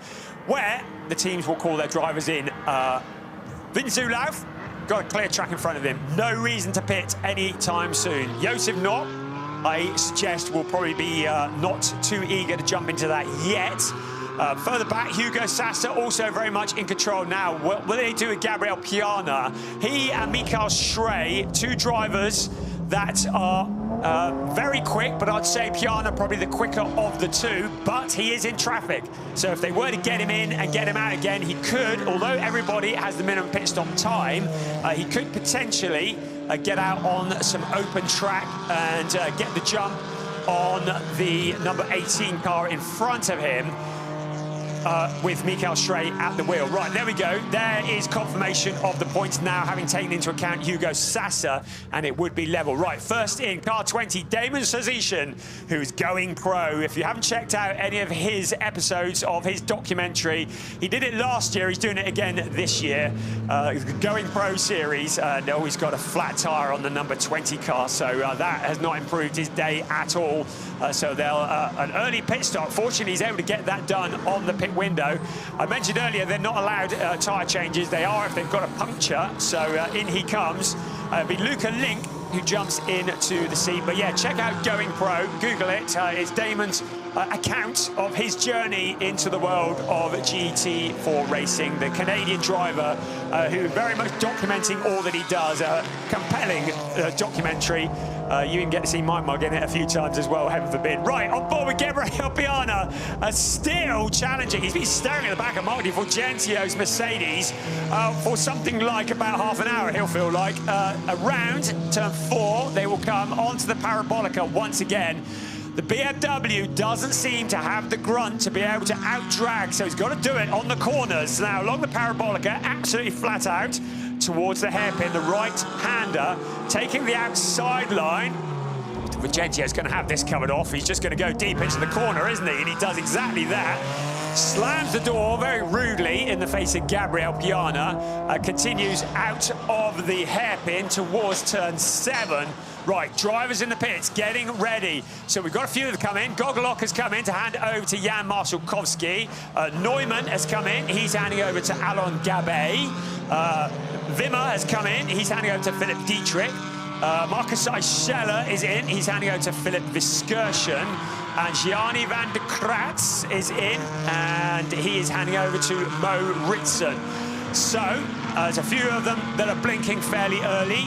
where the teams will call their drivers in. Vin Zulauf got a clear track in front of him. No reason to pit anytime soon. Josef Knopp, I suggest, will probably be not too eager to jump into that yet. Further back, Hugo Sasser also very much in control now. What will they do with Gabriel Piana? He and Mikael Schrey, 2 drivers that are very quick, but I'd say Piana probably the quicker of the 2, but he is in traffic. So if they were to get him in and get him out again, he could, although everybody has the minimum pit stop time, he could potentially get out on some open track and get the jump on the number 18 car in front of him. With Mikael Schrey at the wheel. Right, there we go. There is confirmation of the points now, having taken into account Hugo Sasser, and it would be level. Right, first in, car 20, Damon Sazishan, who's going pro. If you haven't checked out any of his episodes of his documentary, he did it last year, he's doing it again this year. Going pro series, and he's got a flat tyre on the number 20 car, so that has not improved his day at all. So they'll, an early pit stop. Fortunately, he's able to get that done on the pit window. I mentioned earlier they're not allowed tyre changes. They are if they've got a puncture. So in he comes. It'll be Luca Link who jumps into the seat. But yeah, check out Going Pro. Google it. It's Damon's account of his journey into the world of GT4 racing. The Canadian driver who very much documenting all that he does. A compelling documentary. You can get to see my mug in it a few times as well, heaven forbid. Right, on board with Gabriel Piana, still challenging. He's been staring at the back of Marty Fulgentio's Mercedes for something like about half an hour, he'll feel like. Around turn 4, they will come onto the Parabolica once again. The BMW doesn't seem to have the grunt to be able to out-drag, so he's got to do it on the corners. Now, along the Parabolica, absolutely flat out, towards the hairpin, the right-hander, taking the outside line. Vigentio's going to have this covered off. He's just going to go deep into the corner, isn't he? And he does exactly that. Slams the door very rudely in the face of Gabriel Piana. Continues out of the hairpin towards turn 7. Right, drivers in the pits getting ready. So we've got a few that have come in. Gogolok has come in to hand over to Jan Marszalkowski. Neumann has come in. He's handing over to Alon Gabay. Wimmer has come in. He's handing over to Philip Dietrich. Marcus Eicheler is in. He's handing over to Philip Viskerschen. And Gianni van der Kratz is in. And he is handing over to Mo Ritson. So, there's a few of them that are blinking fairly early.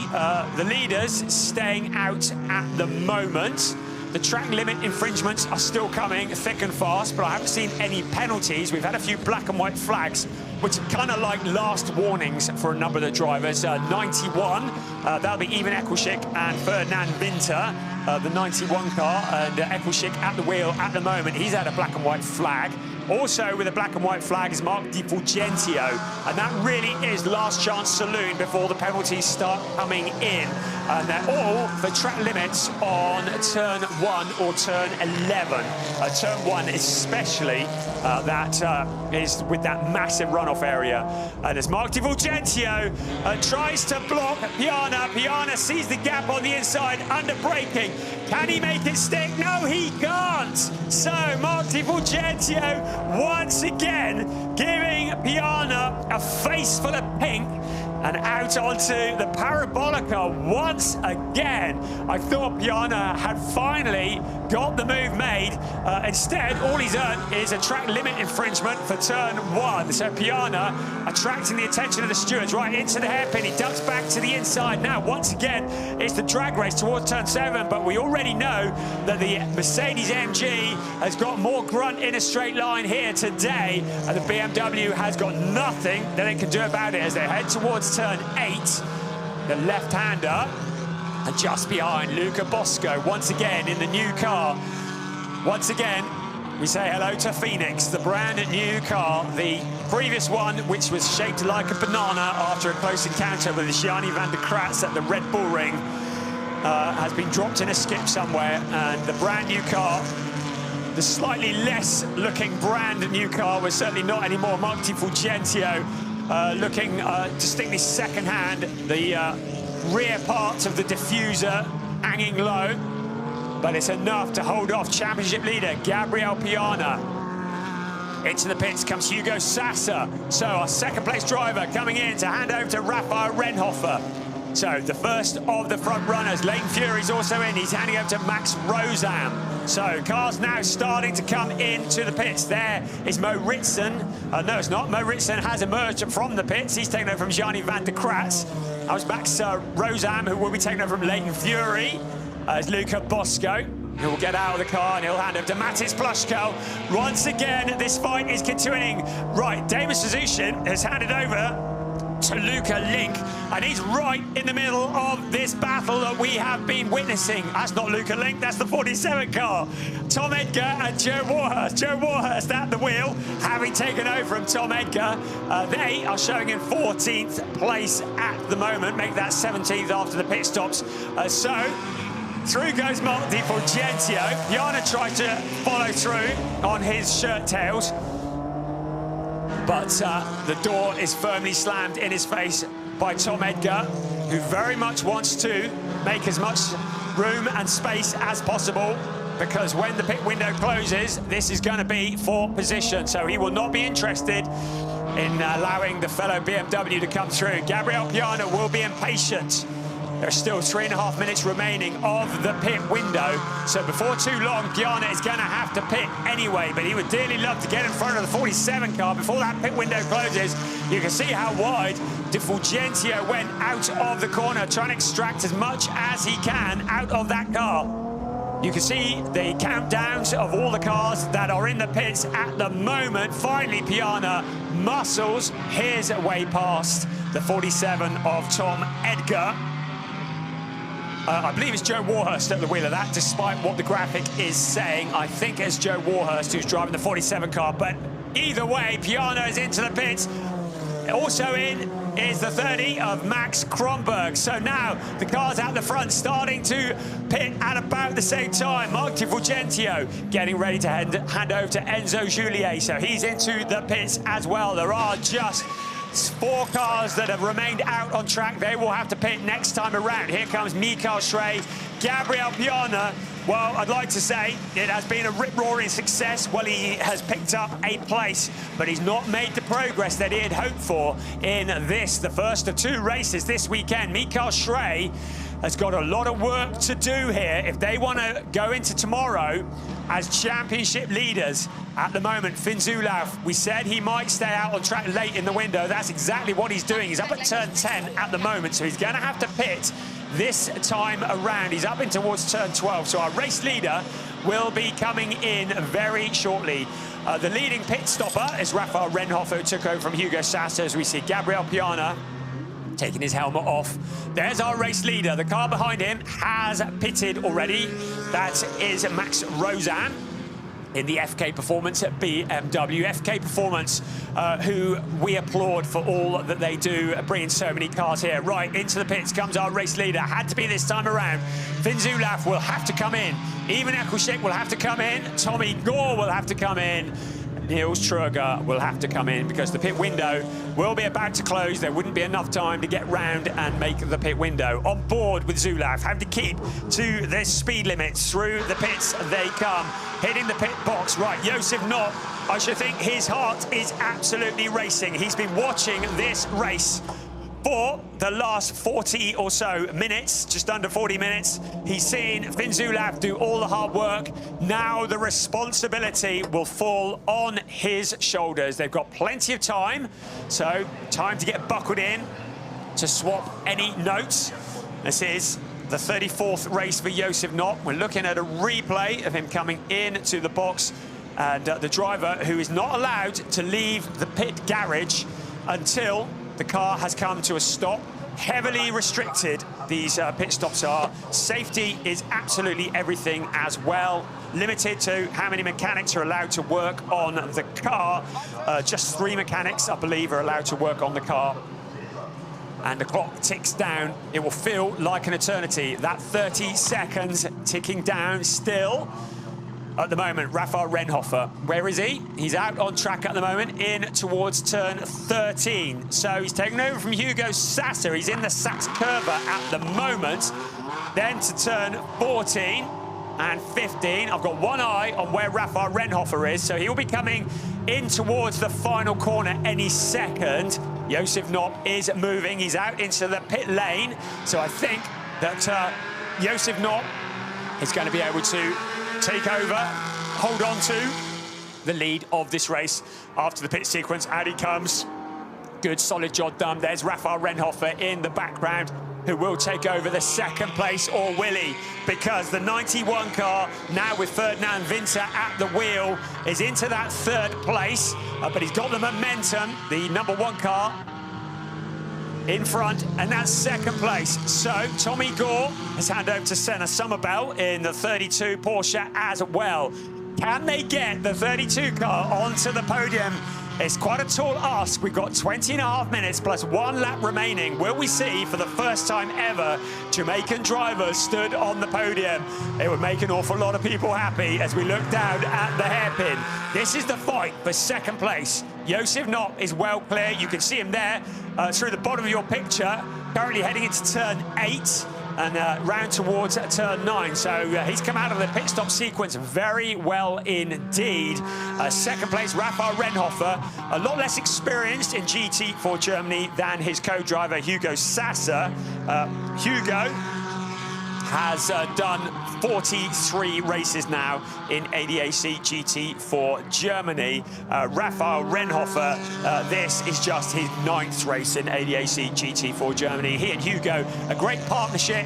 The leaders staying out at the moment. The track limit infringements are still coming thick and fast, but I haven't seen any penalties. We've had a few black and white flags, which are kind of like last warnings for a number of the drivers. 91, that'll be Ivan Eccleshik and Ferdinand Winter, the 91 car, and Eccleshik at the wheel at the moment. He's had a black and white flag. Also with a black and white flag is Mark Di Fulgentio, and that really is last chance saloon before the penalties start coming in. And they're all for track limits on turn 1 or turn 11. Turn 1 especially, that is with that massive runoff area. And as Mark Di Fulgentio tries to block Piana, Piana sees the gap on the inside, under braking. Can he make it stick? No, he can't. So Mark Di Fulgentio once again giving Piana a face full of pink and out onto the Parabolica once again. I thought Piana had finally got the move made. Instead, all he's earned is a track limit infringement for turn 1. So Piana attracting the attention of the stewards right into the hairpin. He ducks back to the inside. Now, once again, it's the drag race towards turn 7, but we already know that the Mercedes MG has got more grunt in a straight line here today, and the BMW has got nothing that it can do about it as they head towards turn 8. The left-hander, and just behind Luca Bosco once again in the new car. Once again, we say hello to Phoenix, the brand new car. The previous one, which was shaped like a banana after a close encounter with Gianni van der Kratz at the Red Bull Ring. has been dropped in a skip somewhere, and the brand new car, the slightly less looking brand new car, was certainly not anymore. Mark Di Fulgenzio looking distinctly second hand. The rear part of the diffuser hanging low, but it's enough to hold off championship leader Gabriel Piana. Into the pits comes Hugo Sasser. So our second place driver coming in to hand over to Raphael Renhofer. So the first of the front runners, Leighton Fury's also in. He's handing over to Max Rosam. So cars now starting to come into the pits. There is Mo Ritson. No, it's not. Mo Ritson has emerged from the pits. He's taken over from Gianni van der Kratz. That was Max Rosam, who will be taken over from Leighton Fury. As Luca Bosco, who will get out of the car, and he'll hand over to Matis Plushko. Once again, this fight is continuing. Right, Damon Suzuki has handed over to Luca Link, and he's right in the middle of this battle that we have been witnessing. That's not Luca Link, that's the 47 car. Tom Edgar and Joe Warhurst. Joe Warhurst at the wheel, having taken over from Tom Edgar. They are showing in 14th place at the moment, make that 17th after the pit stops. Through goes Mark Di Fulgenzio. Piana tried to follow through on his shirt tails, but the door is firmly slammed in his face by Tom Edgar, who very much wants to make as much room and space as possible, because when the pit window closes, this is going to be for position. So he will not be interested in allowing the fellow BMW to come through. Gabriel Piana will be impatient. There's still 3.5 minutes remaining of the pit window. So before too long, Piana is going to have to pit anyway, but he would dearly love to get in front of the 47 car before that pit window closes. You can see how wide Di Fulgenzio went out of the corner, trying to extract as much as he can out of that car. You can see the countdowns of all the cars that are in the pits at the moment. Finally, Piana muscles his way past the 47 of Tom Edgar. I believe it's Joe Warhurst at the wheel of that, despite what the graphic is saying. I think it's Joe Warhurst who's driving the 47 car, but either way, Piana is into the pits. Also in is the 30 of Max Kronberg. So now the cars out the front starting to pit at about the same time. Mark Di Fulgenzio getting ready to hand over to Enzo Juliet. So he's into the pits as well. There are just 4 cars that have remained out on track. They will have to pit next time around. Here comes Mikael Schrey, Gabriel Piana. Well, I'd like to say it has been a rip-roaring success. Well, he has picked up a place, but he's not made the progress that he had hoped for in this, the first of 2 races this weekend. Mikael Schrey has got a lot of work to do here if they want to go into tomorrow as championship leaders. At the moment, Finn Zulauf, we said he might stay out on track late in the window. That's exactly what he's doing. He's up at turn 10 at the moment, so he's going to have to pit this time around. He's up in towards turn 12, so our race leader will be coming in very shortly. The leading pit stopper is Raphael Renhofer, who took over from Hugo Sasser, as we see Gabriel Piana taking his helmet off. There's our race leader. The car behind him has pitted already. That is Max Rosam in the FK Performance at BMW. FK Performance, who we applaud for all that they do, bringing so many cars here. Right, into the pits comes our race leader. Had to be this time around. Finn Zulauf will have to come in. Ivan Eccleship will have to come in. Tommy Gore will have to come in. Niels Trueger will have to come in, because the pit window will be about to close. There wouldn't be enough time to get round and make the pit window. On board with Zulauf, having to keep to their speed limits. Through the pits they come, hitting the pit box. Right, Josef Knott, I should think his heart is absolutely racing. He's been watching this race for the last 40 or so minutes, just under 40 minutes. He's seen Finn Zulauf do all the hard work. Now the responsibility will fall on his shoulders. They've got plenty of time, so time to get buckled in to swap any notes. This is the 34th race for Josef Knott. We're looking at a replay of him coming into the box, and the driver who is not allowed to leave the pit garage until the car has come to a stop. Heavily restricted, these pit stops are. Safety is absolutely everything as well. Limited to how many mechanics are allowed to work on the car. Just 3 mechanics, I believe, are allowed to work on the car. and the clock ticks down. It will feel like an eternity. That 30 seconds ticking down still. At the moment, Rafael Rennhofer, where is he? He's out on track at the moment, in towards turn 13. So he's taken over from Hugo Sasser. He's in the Sachs Curva at the moment. Then to turn 14 and 15. I've got one eye on where Rafael Rennhofer is, so he will be coming in towards the final corner any second. Josef Knopp is moving. He's out into the pit lane. So I think that Josef Knopp is going to be able to take over, hold on to the lead of this race. After the pit sequence, out he comes. Good, solid job done. There's Rafael Rennhofer in the background, who will take over the second place, or will he? Because the 91 car, now with Ferdinand Winter at the wheel, is into that third place, but he's got the momentum, the number 1 car in front, and that's second place. So Tommy Gore has handed over to Senna Sommerbell in the 32 Porsche as well. Can they get the 32 car onto the podium? It's quite a tall ask. We've got 20.5 minutes plus 1 lap remaining. Will we see, for the first time ever, Jamaican drivers stood on the podium? It would make an awful lot of people happy as we look down at the hairpin. This is the fight for second place. Josef Knopp is well clear. You can see him there through the bottom of your picture, currently heading into turn 8. And round towards turn 9. So he's come out of the pit stop sequence very well indeed. Second place, Rafael Rennhofer, a lot less experienced in GT4 Germany than his co-driver Hugo Sasser. Hugo has done 43 races now in ADAC GT4 Germany. Rafael Rennhofer, this is just his 9th race in ADAC GT4 Germany. He and Hugo, a great partnership.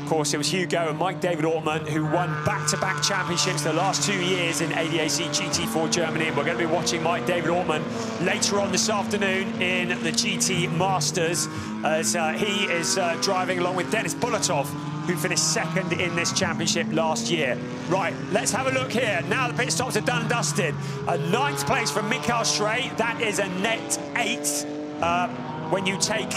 Of course, it was Hugo and Mike David Ortman who won back-to-back championships the last 2 years in ADAC GT4 Germany. And we're going to be watching Mike David Ortman later on this afternoon in the GT Masters, as he is driving along with Denis Bulatov, who finished second in this championship last year. Right, let's have a look here. Now the pit stops are done and dusted. A 9th place from Mikael Schrae. That is a net 8 when you take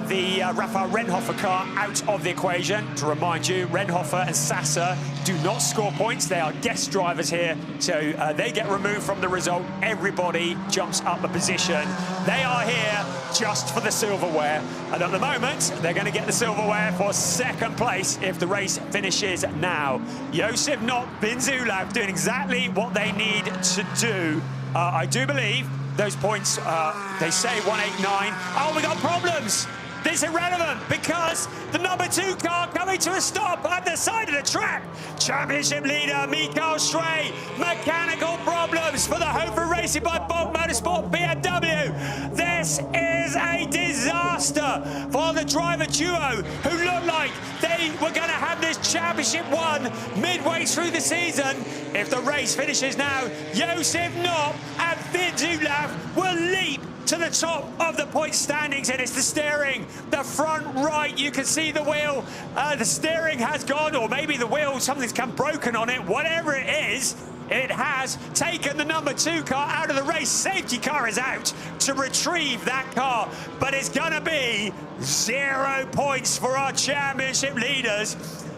the Rafael Rennhofer car out of the equation. To remind you, Rennhofer and Sasser do not score points. They are guest drivers here, so they get removed from the result. Everybody jumps up a position. They are here just for the silverware, and at the moment, they're going to get the silverware for second place if the race finishes now. Josef Knopp, Finn Zulauf doing exactly what they need to do. I do believe those points, they say 189. Oh, we got problems. This is irrelevant because the number 2 car coming to a stop at the side of the track. Championship leader Mikael Schrae. Mechanical problems for the Hofer Racing by Bolt Motorsport BMW. This is a disaster for the driver duo who looked like they were going to have this championship won midway through the season. If the race finishes now, Josef Knopp and Finn Zulauf will leap to the top of the point standings, and it's the steering, the front right. You can see the wheel. The steering has gone, or maybe the wheel, something's come broken on it. Whatever it is, it has taken the number 2 car out of the race. Safety car is out to retrieve that car, but it's gonna be 0 points for our championship leaders.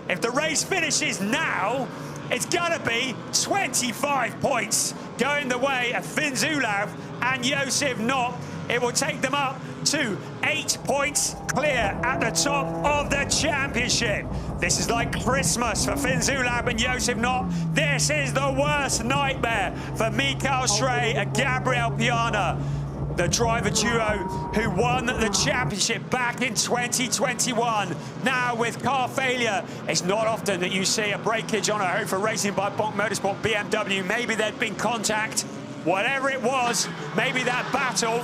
If the race finishes now, it's gonna be 25 points going the way of Finn Zulauf and Josef Knopp. It will take them up to 8 points clear at the top of the championship. This is like Christmas for Finn Zulauf and Josef Knopp. This is the worst nightmare for Mikael Schrae and Gabriel Piana, the driver duo who won the championship back in 2021. Now with car failure, it's not often that you see a breakage on a Hofer Racing by Bolt Motorsport BMW. Maybe there'd been contact. Whatever it was, maybe that battle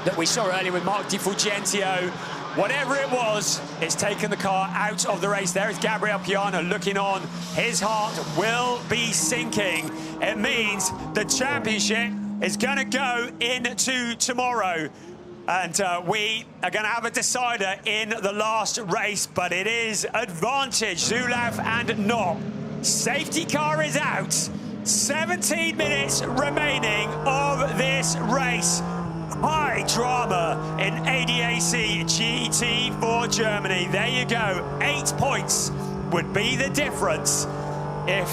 that we saw earlier with Mark Di Fulgentio, whatever it was, it's taken the car out of the race. There is Gabriel Piana looking on. His heart will be sinking. It means the championship is going to go into tomorrow. And we are going to have a decider in the last race, but it is advantage Zulauf and Knopp. Safety car is out. 17 minutes remaining of this race. high drama in ADAC GT4 Germany. There you go, 8 points would be the difference if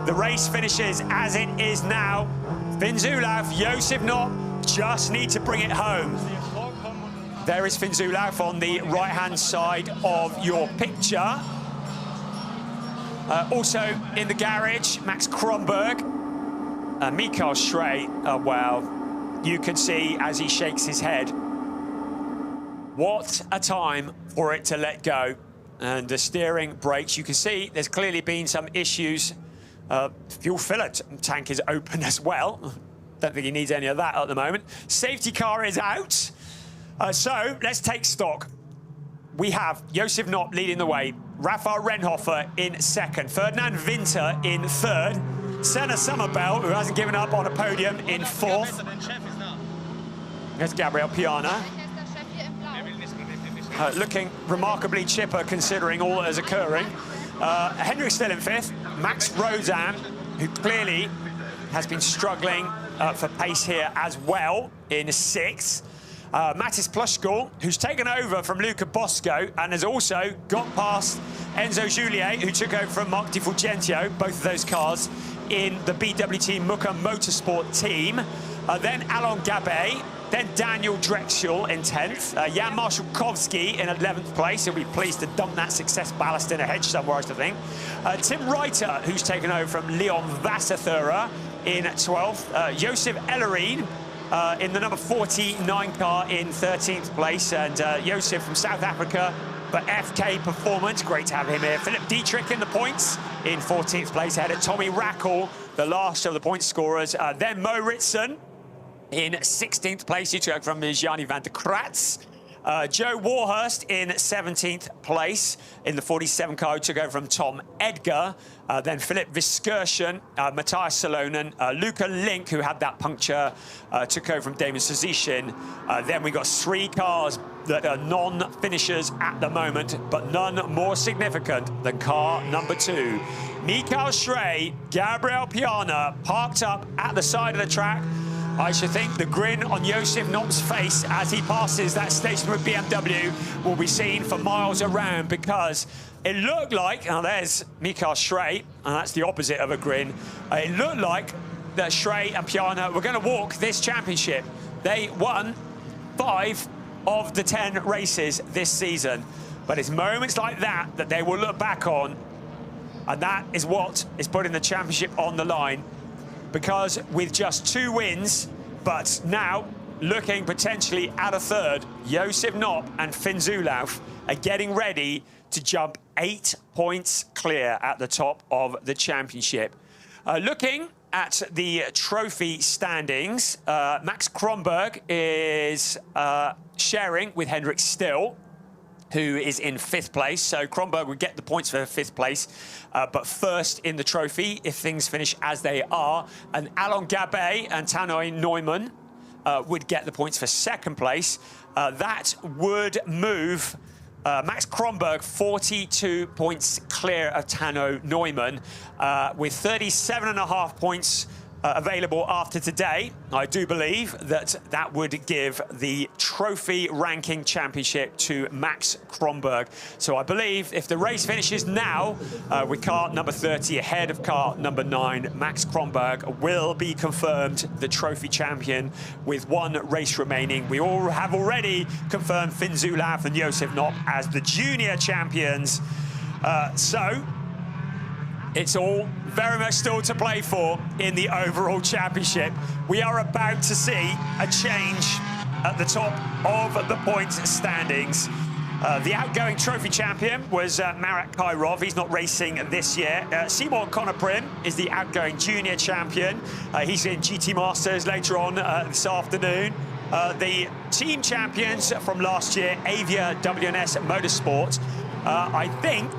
the race finishes as it is now. Finn Zulauf, Josef Knopp just need to bring it home. There is Finn Zulauf on the right-hand side of your picture. Also in the garage, Max Kronberg, Mikael Schrey. Well, you can see as he shakes his head. What a time for it to let go. And the steering brakes, you can see there's clearly been some issues. Fuel filler tank is open as well. Don't think he needs any of that at the moment. Safety car is out. So let's take stock. We have Josef Knopp leading the way, Rafael Renhofer in second, Ferdinand Winter in third, Senna Sommerbell, who hasn't given up on a podium, in fourth. There's Gabriel Piana. Looking remarkably chipper considering all that is occurring. Hendrick still in fifth. Max Rodan, who clearly has been struggling for pace here as well, in sixth. Mattis Plushkall, who's taken over from Luca Bosco and has also got past Enzo Juliet, who took over from Mark Di Fulgentio, both of those cars in the BWT Muka Motorsport team. Then Alon Gabet, then Daniel Drexel in 10th. Jan Marshalkowski in 11th place. He'll be pleased to dump that success ballast in a hedge somewhere, I think. Tim Reiter, who's taken over from Leon Vasserthura in 12th. Josef Ellerine in the number 49 car in 13th place. And Josef from South Africa for FK Performance. Great to have him here. Philip Dietrich in the points in 14th place, ahead of Tommy Rackle, the last of the point scorers. Then Mo Ritson in 16th place, he took from Gianni van der Kratz. Joe Warhurst in 17th place in the 47 car, who took over from Tom Edgar. Then Philip Viskerschen, Matthias Salonen, Luca Link, who had that puncture, took over from Damon Sazishin. Then we got 3 cars that are non-finishers at the moment, but none more significant than car number 2. Mikael Schrey, Gabriel Piana, parked up at the side of the track. I should think the grin on Josef Knopp's face as he passes that stationary BMW will be seen for miles around, because it looked like, now there's Mikael Schrey, and that's the opposite of a grin. It looked like that Schrey and Piana were going to walk this championship. They won 5 of the 10 races this season. But it's moments like that that they will look back on, and that is what is putting the championship on the line. Because with just 2 wins, but now looking potentially at a third, Josef Knopp and Finn Zulauf are getting ready to jump 8 points clear at the top of the championship. Looking at the trophy standings, Max Kronberg is sharing with Hendrik Still, who is in 5th place. So Kronberg would get the points for 5th place, but first in the trophy if things finish as they are. And Alon Gabet and Tannoy Neumann would get the points for 2nd place. That would move Max Kronberg 42 points clear of Tanno Neumann, with 37.5 points available after today. I do believe that that would give the trophy ranking championship to Max Kronberg. So I believe if the race finishes now with car number 30 ahead of car number 9, Max Kronberg will be confirmed the trophy champion with 1 race remaining. We all have already confirmed Finn Zulauf and Josef Knopp as the junior champions. So it's all very much still to play for in the overall championship. We are about to see a change at the top of the points standings. The outgoing trophy champion was Marat Kairov. He's not racing this year. Seymour Conoprim is the outgoing junior champion. He's in GT Masters later on this afternoon. The team champions from last year, Avia WNS Motorsports, I think,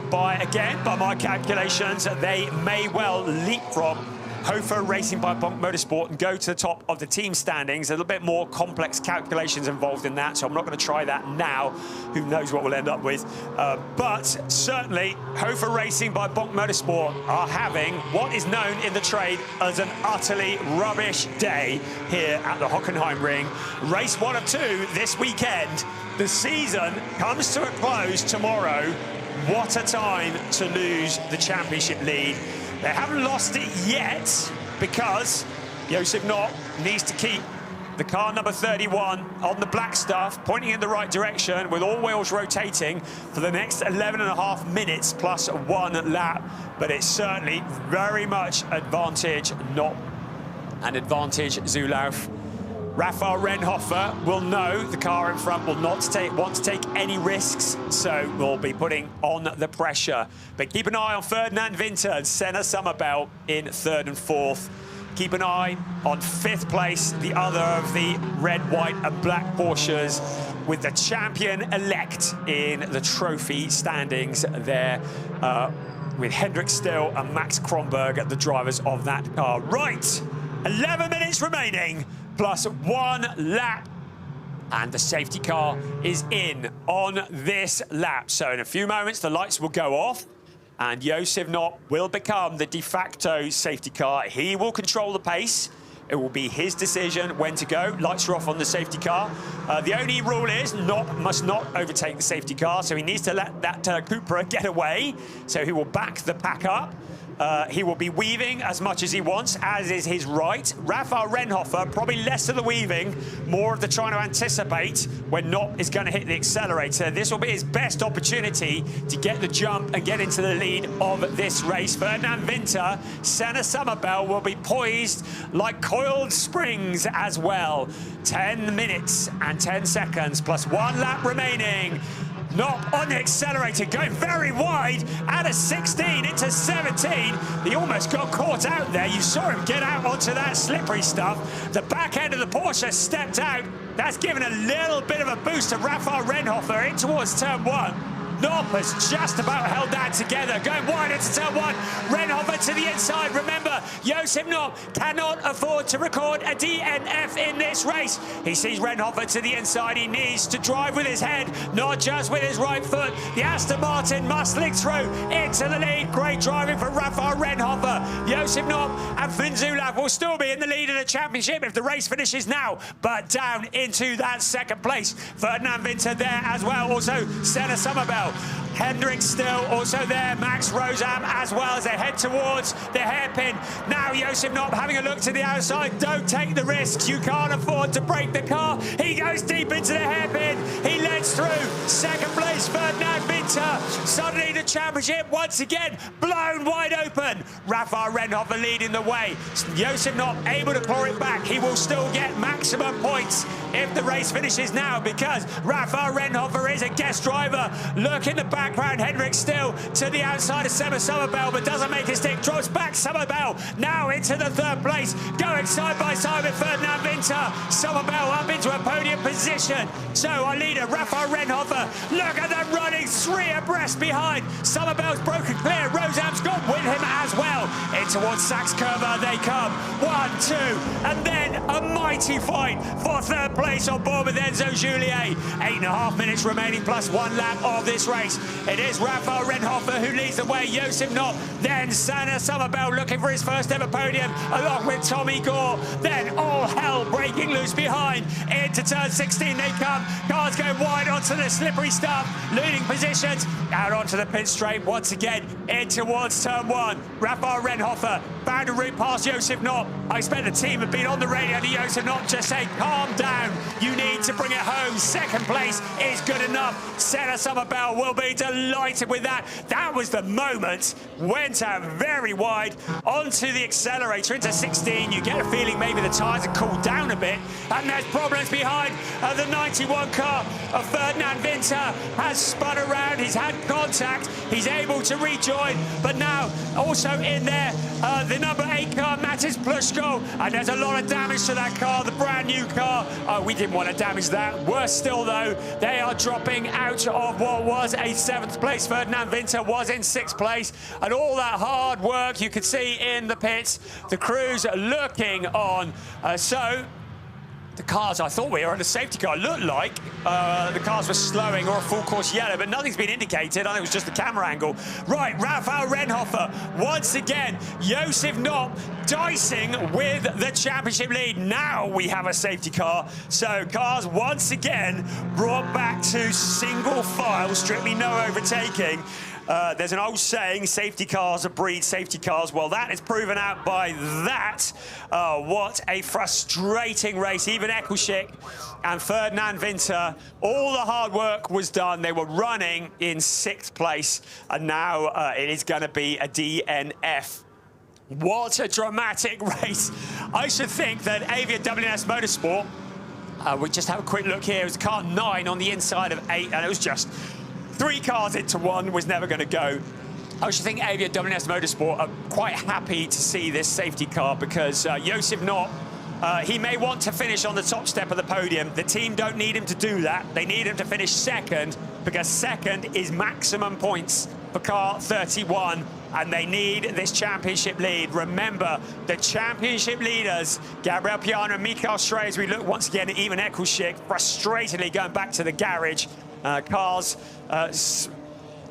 by my calculations, they may well leapfrog Hofer Racing by Bonk Motorsport and go to the top of the team standings. A little bit more complex calculations involved in that, so I'm not going to try that now. Who knows what we'll end up with. But certainly, Hofer Racing by Bonk Motorsport are having what is known in the trade as an utterly rubbish day here at the Hockenheimring. Race 1 of 2 this weekend. The season comes to a close tomorrow. What a time to lose the championship lead. They haven't lost it yet because Josef Knopp needs to keep the car number 31 on the black stuff, pointing in the right direction with all wheels rotating for the next 11.5 minutes plus 1 lap. But it's certainly very much advantage Knopp and advantage Zulauf. Rafael Renhofer will know the car in front will not want to take any risks, so we'll be putting on the pressure. But keep an eye on Ferdinand Winter and Senna Sommerbell in 3rd and 4th. Keep an eye on 5th place, the other of the red, white and black Porsches, with the champion-elect in the trophy standings there, with Hendrik Still and Max Kronberg, the drivers of that car. Right, 11 minutes remaining, plus 1 lap. And the safety car is in on this lap. So in a few moments, the lights will go off and Josef Knopp will become the de facto safety car. He will control the pace. It will be his decision when to go. Lights are off on the safety car. The only rule is Knopp must not overtake the safety car, so he needs to let that Cupra get away. So he will back the pack up. He will be weaving as much as he wants, as is his right. Rafael Renhofer, probably less of the weaving, more of the trying to anticipate when Knopp is going to hit the accelerator. This will be his best opportunity to get the jump and get into the lead of this race. Ferdinand Winter, Senna Sommerbell will be poised like coiled springs as well. 10 minutes and 10 seconds plus 1 lap remaining. Knopp on the accelerator, going very wide out of 16 into 17. He almost got caught out there. You saw him get out onto that slippery stuff. The back end of the Porsche stepped out. That's given a little bit of a boost to Rafael Renhofer in towards turn 1. Knopp has just about held that together, going wide into turn 1. Renhofer to the inside. Remember, Josef Knopp cannot afford to record a DNF in this race. He sees Renhofer to the inside. He needs to drive with his head, not just with his right foot. The Aston Martin muscling through into the lead. Great driving for Rafael Renhofer. Josef Knopp and Finn Zulauf will still be in the lead of the championship if the race finishes now, but down into that 2nd place. Ferdinand Winter there as well. Also, Senna Sommerbell. Hendrik Still also there, Max Rosam as well as they head towards the hairpin. Now Josef Knopp having a look to the outside. Don't take the risks, you can't afford to break the car. He goes deep into the hairpin, he leads through. 2nd place, Ferdinand Winter. Suddenly the championship once again blown wide open. Rafael Renhofer leading the way. Josef Knopp able to claw it back. He will still get maximum points if the race finishes now, because Rafael Renhofer is a guest driver. Look in the background, Hendrik Still to the outside of Senna Sommerbell, but doesn't make his stick. Drops back Sommerbell now into the 3rd place, going side by side with Ferdinand Winter. Sommerbell up into a podium position. So our leader, Rafael Renhofer, look at them running 3 abreast behind. Sommerbell's broken clear. Rosam's gone with him as well. In towards Sachs Curva they come. 1, 2, and then a mighty fight for 3rd place on board with Enzo Juliet. 8.5 minutes remaining plus 1 lap of this race. It is Rafael Renhofer who leads the way. Josef Knopp, then Senna Sommerbell looking for his 1st ever podium along with Tommy Gore. Then all hell breaking loose behind. Into turn 16 they come. Cars go wide onto the slippery stuff. Leading positions out onto the pit straight once again in towards turn 1. Rafael Renhofer found a route past Josef Knopp. I expect the team have been on the radio to Josef Knopp just saying, calm down, you need to bring it home. 2nd place is good enough. Senna Sommerbell will be delighted with that. That was the moment. Went out very wide onto the accelerator into 16. You get a feeling maybe the tyres have cooled down a bit, and there's problems behind the 91 car of Ferdinand Winter. Has spun around, he's had contact, he's able to rejoin, but now also in there the number 8 car, Matis Plushko, and there's a lot of damage to that car, the brand new car. Oh, we didn't want to damage that. Worse still though, they are dropping out of what was a 7th place. Ferdinand Winter was in 6th place. And all that hard work you could see in the pits. The crews looking on. So the cars, I thought we were on a safety car. It looked like the cars were slowing or a full course yellow, but nothing's been indicated. I think it was just the camera angle. Right, Raphael Renhofer, once again, Josef Knopp dicing with the championship lead. Now we have a safety car. So cars once again brought back to single file, strictly no overtaking. There's an old saying, safety cars breed safety cars. Well, that is proven out by that. What a frustrating race. Even Eccleshick and Ferdinand Winter, all the hard work was done. They were running in 6th place, and now it is going to be a DNF. What a dramatic race. I should think that ADAC WNS Motorsport, we just have a quick look here. It was car 9 on the inside of 8, and it was just 3 cars into 1, was never going to go. I should think ADAC WNS Motorsport are quite happy to see this safety car because Josef Knopp, he may want to finish on the top step of the podium. The team don't need him to do that. They need him to finish 2nd because 2nd is maximum points for car 31. And they need this championship lead. Remember, the championship leaders, Gabriel Piana and Mikael Stray, as we look once again at even Eccleshick, frustratedly going back to the garage. Cars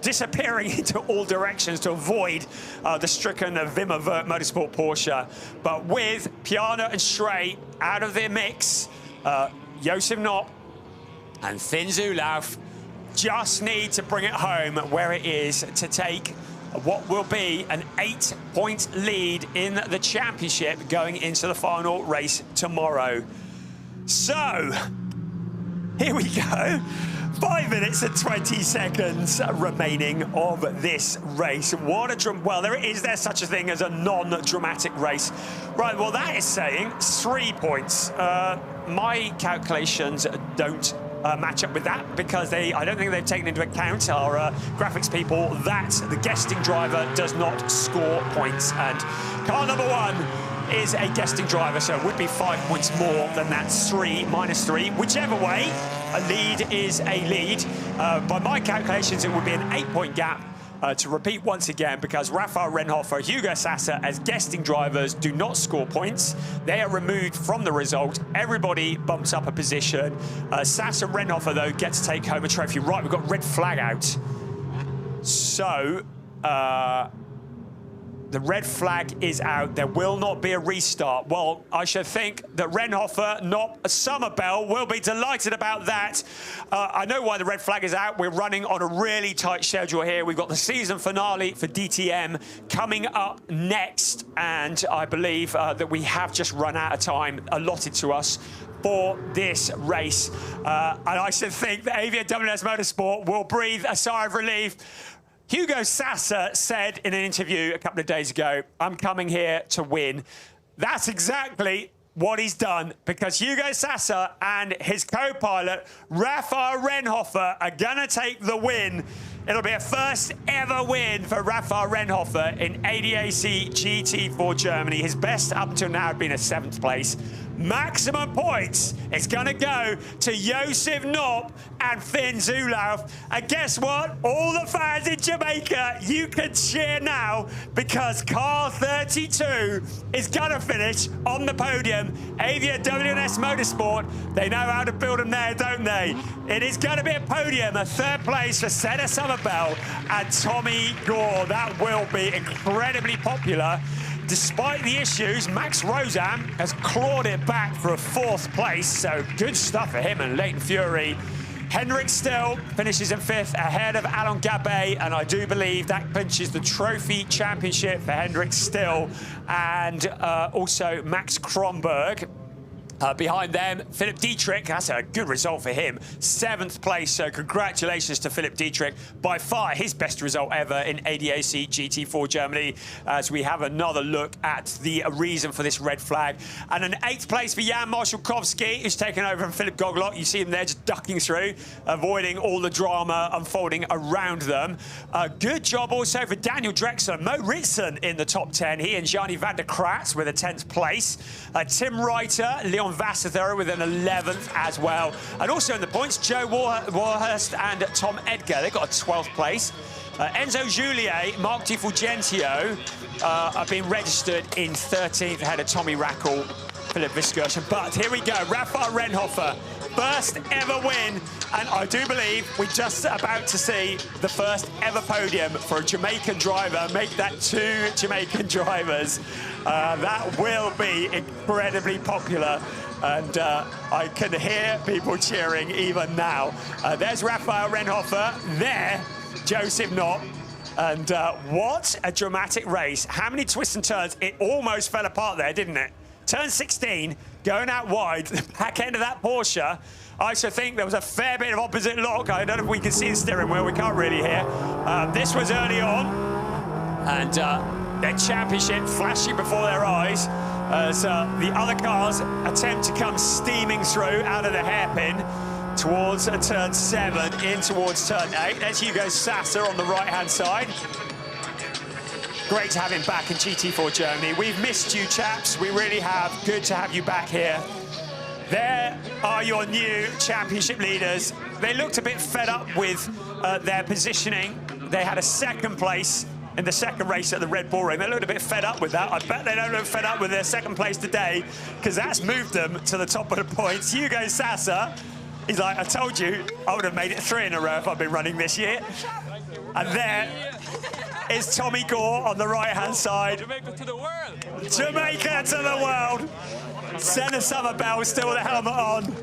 disappearing into all directions to avoid the stricken Wimmer Motorsport Porsche. But with Piana and Stray out of their mix, Josef Knopp and Finn Zulauf just need to bring it home where it is to take what will be an 8-point lead in the championship going into the final race tomorrow. So, here we go. 5 minutes and 20 seconds remaining of this race. What a well, is there such a thing as a non-dramatic race? Right, well, that is saying 3 points. My calculations don't match up with that because I don't think they've taken into account, our graphics people, that the guesting driver does not score points. And car number 1 is a guesting driver, so it would be 5 points more than that 3 minus 3. Whichever way, a lead is a lead. By my calculations, it would be an 8-point gap. To repeat once again, because Raphael Renhofer, Hugo Sasser as guesting drivers do not score points. They are removed from the result. Everybody bumps up a position. Sasser Renhofer, though, gets to take home a trophy. Right, we've got red flag out. So, the red flag is out. There will not be a restart. Well, I should think that Renhofer, not Summerbell, will be delighted about that. I know why the red flag is out. We're running on a really tight schedule here. We've got the season finale for DTM coming up next. And I believe that we have just run out of time allotted to us for this race. And I should think that ADAC WNS Motorsport will breathe a sigh of relief. Hugo Sasser said in an interview a couple of days ago, I'm coming here to win. That's exactly what he's done, because Hugo Sasser and his co-pilot, Raphael Renhofer, are going to take the win. It'll be a first ever win for Raphael Renhofer in ADAC GT4 Germany. His best up until now had been a 7th place. Maximum points is going to go to Josef Knopp and Finn Zulauf. And guess what? All the fans in Jamaica, you can cheer now, because car 32 is going to finish on the podium. ADAC WNS Motorsport, they know how to build them there, don't they? It is going to be a podium, a 3rd place for Senna Summerbell and Tommy Gore. That will be incredibly popular. Despite the issues, Max Rosan has clawed it back for a 4th place, so good stuff for him and Leighton Fury. Henrik Still finishes in 5th ahead of Alain Gabet, and I do believe that clinches the trophy championship for Henrik Still, and also Max Kronberg. Behind them, Philip Dietrich. That's a good result for him. 7th place, so congratulations to Philip Dietrich. By far his best result ever in ADAC GT4 Germany, as we have another look at the reason for this red flag. And an 8th place for Jan Marszalkowski, who's taken over from Philip Goglock. You see him there just ducking through, avoiding all the drama unfolding around them. Good job also for Daniel Drexler. Mo Ritson in the top 10. He and Gianni van der Kratz with a 10th place. Tim Reiter, Leon Anton Vasser with an 11th as well. And also in the points, Joe Warhurst and Tom Edgar. They got a 12th place. Enzo Juliet, Mark Di Fulgentio have been registered in 13th ahead of Tommy Rackle, Philip Viskirchen. But here we go, Rafael Rennhofer, first ever win. And I do believe we're just about to see the first ever podium for a Jamaican driver. Make that 2 Jamaican drivers. That will be incredibly popular. And I can hear people cheering even now. There's Rafael Rennhofer, there, Joseph Knott. And what a dramatic race. How many twists and turns? It almost fell apart there, didn't it? Turn 16, going out wide, the back end of that Porsche. I also think there was a fair bit of opposite lock. I don't know if we can see the steering wheel, we can't really hear. This was early on, and their championship flashing before their eyes as the other cars attempt to come steaming through out of the hairpin towards turn 7, in towards turn 8. There's Hugo Sasser on the right-hand side. Great to have him back in GT4 Germany. We've missed you, chaps. We really have. Good to have you back here. There are your new championship leaders. They looked a bit fed up with their positioning. They had a 2nd place in the 2nd race at the Red Bull Ring. They looked a bit fed up with that. I bet they don't look fed up with their 2nd place today, because that's moved them to the top of the points. Hugo Sasser, he's like, I told you I would have made it 3 in a row if I'd been running this year. And there is Tommy Gore on the right-hand side. Jamaica to the world. Jamaica to the world. Senna Summerbell still with the helmet on.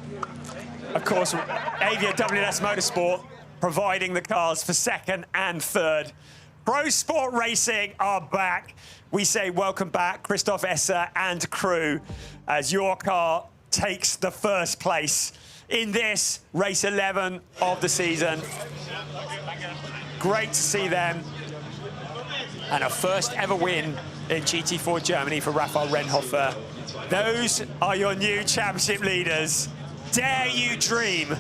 Of course, ADAC WS Motorsport providing the cars for 2nd and 3rd. Pro Sport Racing are back. We say welcome back, Christoph Esser and crew, as your car takes the 1st place in this race 11 of the season. Great to see them. And a first ever win in GT4 Germany for Rafael Rennhofer. Those are your new championship leaders. Dare you dream?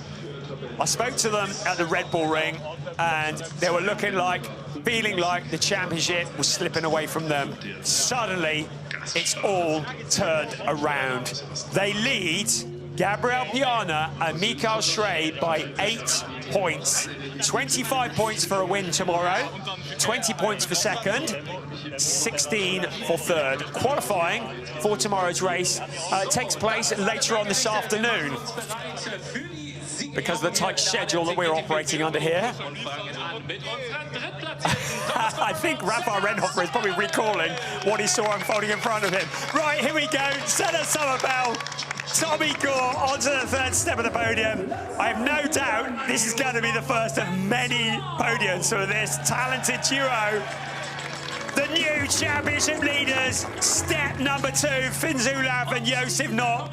I spoke to them at the Red Bull Ring, and they were looking like, feeling like the championship was slipping away from them. Suddenly, it's all turned around. They lead Gabriel Piana and Mikael Schrey by 8 points. 25 points for a win tomorrow, 20 points for 2nd, 16 for 3rd. Qualifying for tomorrow's race takes place later on this afternoon because of the tight schedule that we're operating under here. I think Rafael Rennhofer is probably recalling what he saw unfolding in front of him. Right, here we go. Senna Summerbell, Tommy Gore onto the 3rd step of the podium. I have no doubt this is going to be the first of many podiums for this talented duo. The new championship leaders, step number 2, Finn Zulauf and Joseph Knott.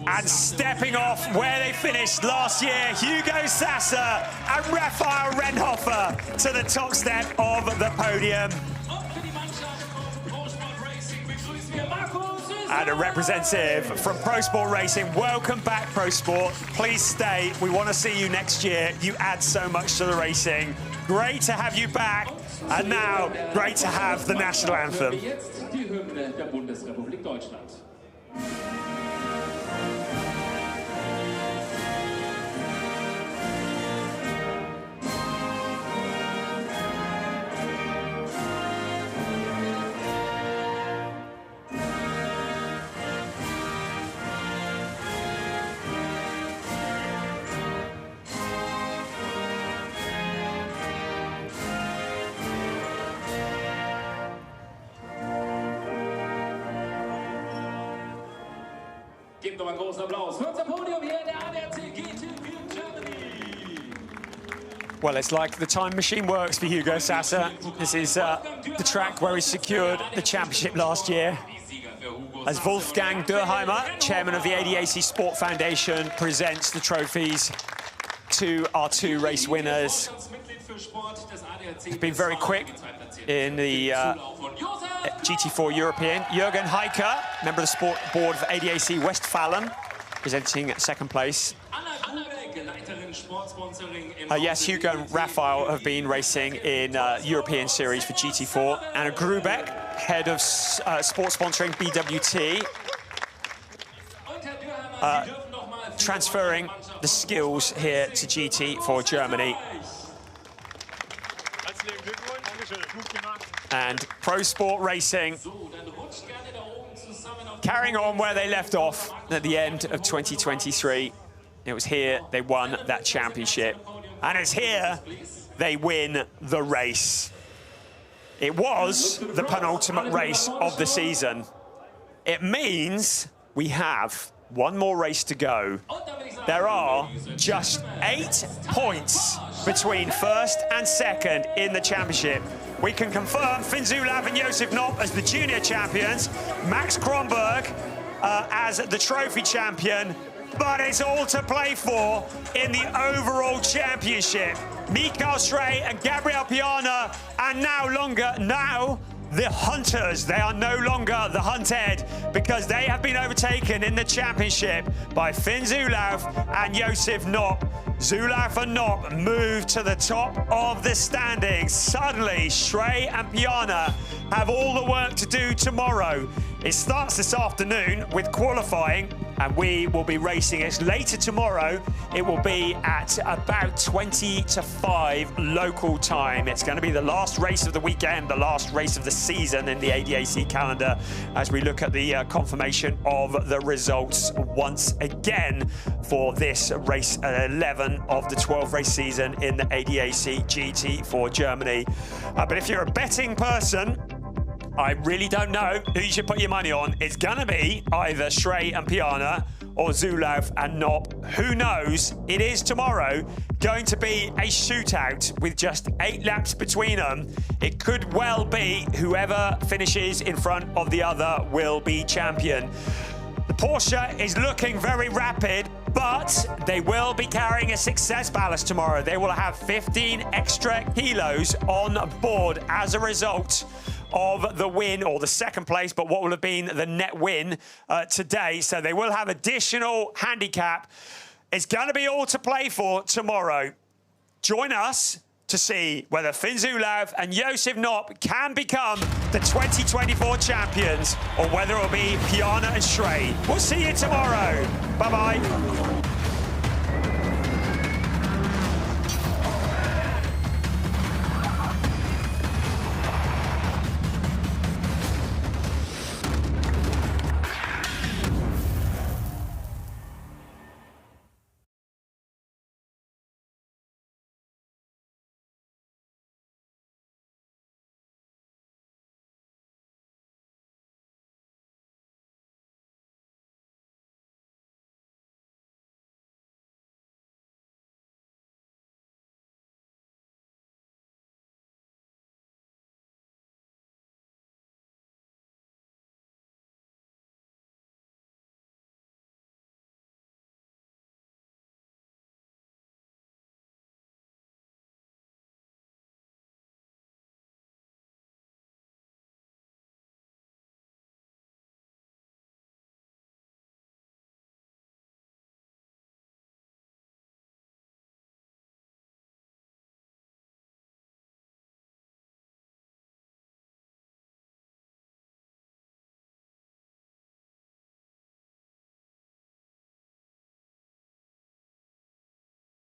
And stepping off where they finished last year, Hugo Sasser and Rafael Rennhofer to the top step of the podium. And a representative from Pro Sport Racing. Welcome back, Pro Sport. Please stay. We want to see you next year. You add so much to the racing. Great to have you back. And now, great to have the national anthem. Gebt doch einen großen Applaus für unser Podium hier in der ADAC GT4 Germany. Well, it's like the time machine works for Hugo Sasser. This is the track where he secured the championship last year. As Wolfgang Dürheimer, chairman of the ADAC Sport Foundation, presents the trophies to our 2 race winners. It's been very quick in the GT4 European. Jürgen Heiker, member of the sport board for ADAC Westfalen, presenting 2nd place. Yes, Hugo and Rafael have been racing in European Series for GT4. Anna Grubeck, head of sport sponsoring BWT, transferring the skills here to GT4 Germany. And Pro Sport Racing carrying on where they left off at the end of 2023. It was here they won that championship. And it's here they win the race. It was the penultimate race of the season. It means we have one more race to go. There are just 8 points between first and second in the championship. We can confirm Finn Zulauf and Josef Knopp as the junior champions, Max Kronberg as the trophy champion, but it's all to play for in the overall championship. Mikael Schrey and Gabriel Piana are now the hunters. They are no longer the hunted because they have been overtaken in the championship by Finn Zulauf and Josef Knopp. Zulauf and Knopp move to the top of the standings. Suddenly, Schrey and Piana have all the work to do tomorrow. It starts this afternoon with qualifying, and we will be racing it later tomorrow. It will be at about 20 to 5 local time. It's going to be the last race of the weekend, the last race of the season in the ADAC calendar, as we look at the confirmation of the results once again for this race 11 of the 12-race season in the ADAC GT4 Germany. But if you're a betting person, I really don't know who you should put your money on. It's going to be either Schrey and Piana or Zulauf and Knopp. Who knows? It is tomorrow going to be a shootout with just 8 laps between them. It could well be whoever finishes in front of the other will be champion. The Porsche is looking very rapid, but they will be carrying a success ballast tomorrow. They will have 15 extra kilos on board as a result of the win, or the second place, but what will have been the net win today. So they will have additional handicap. It's going to be all to play for tomorrow. Join us to see whether Finn Zulauf and Josef Knopp can become the 2024 champions, or whether it will be Piana and Schrey. We'll see you tomorrow. Bye-bye.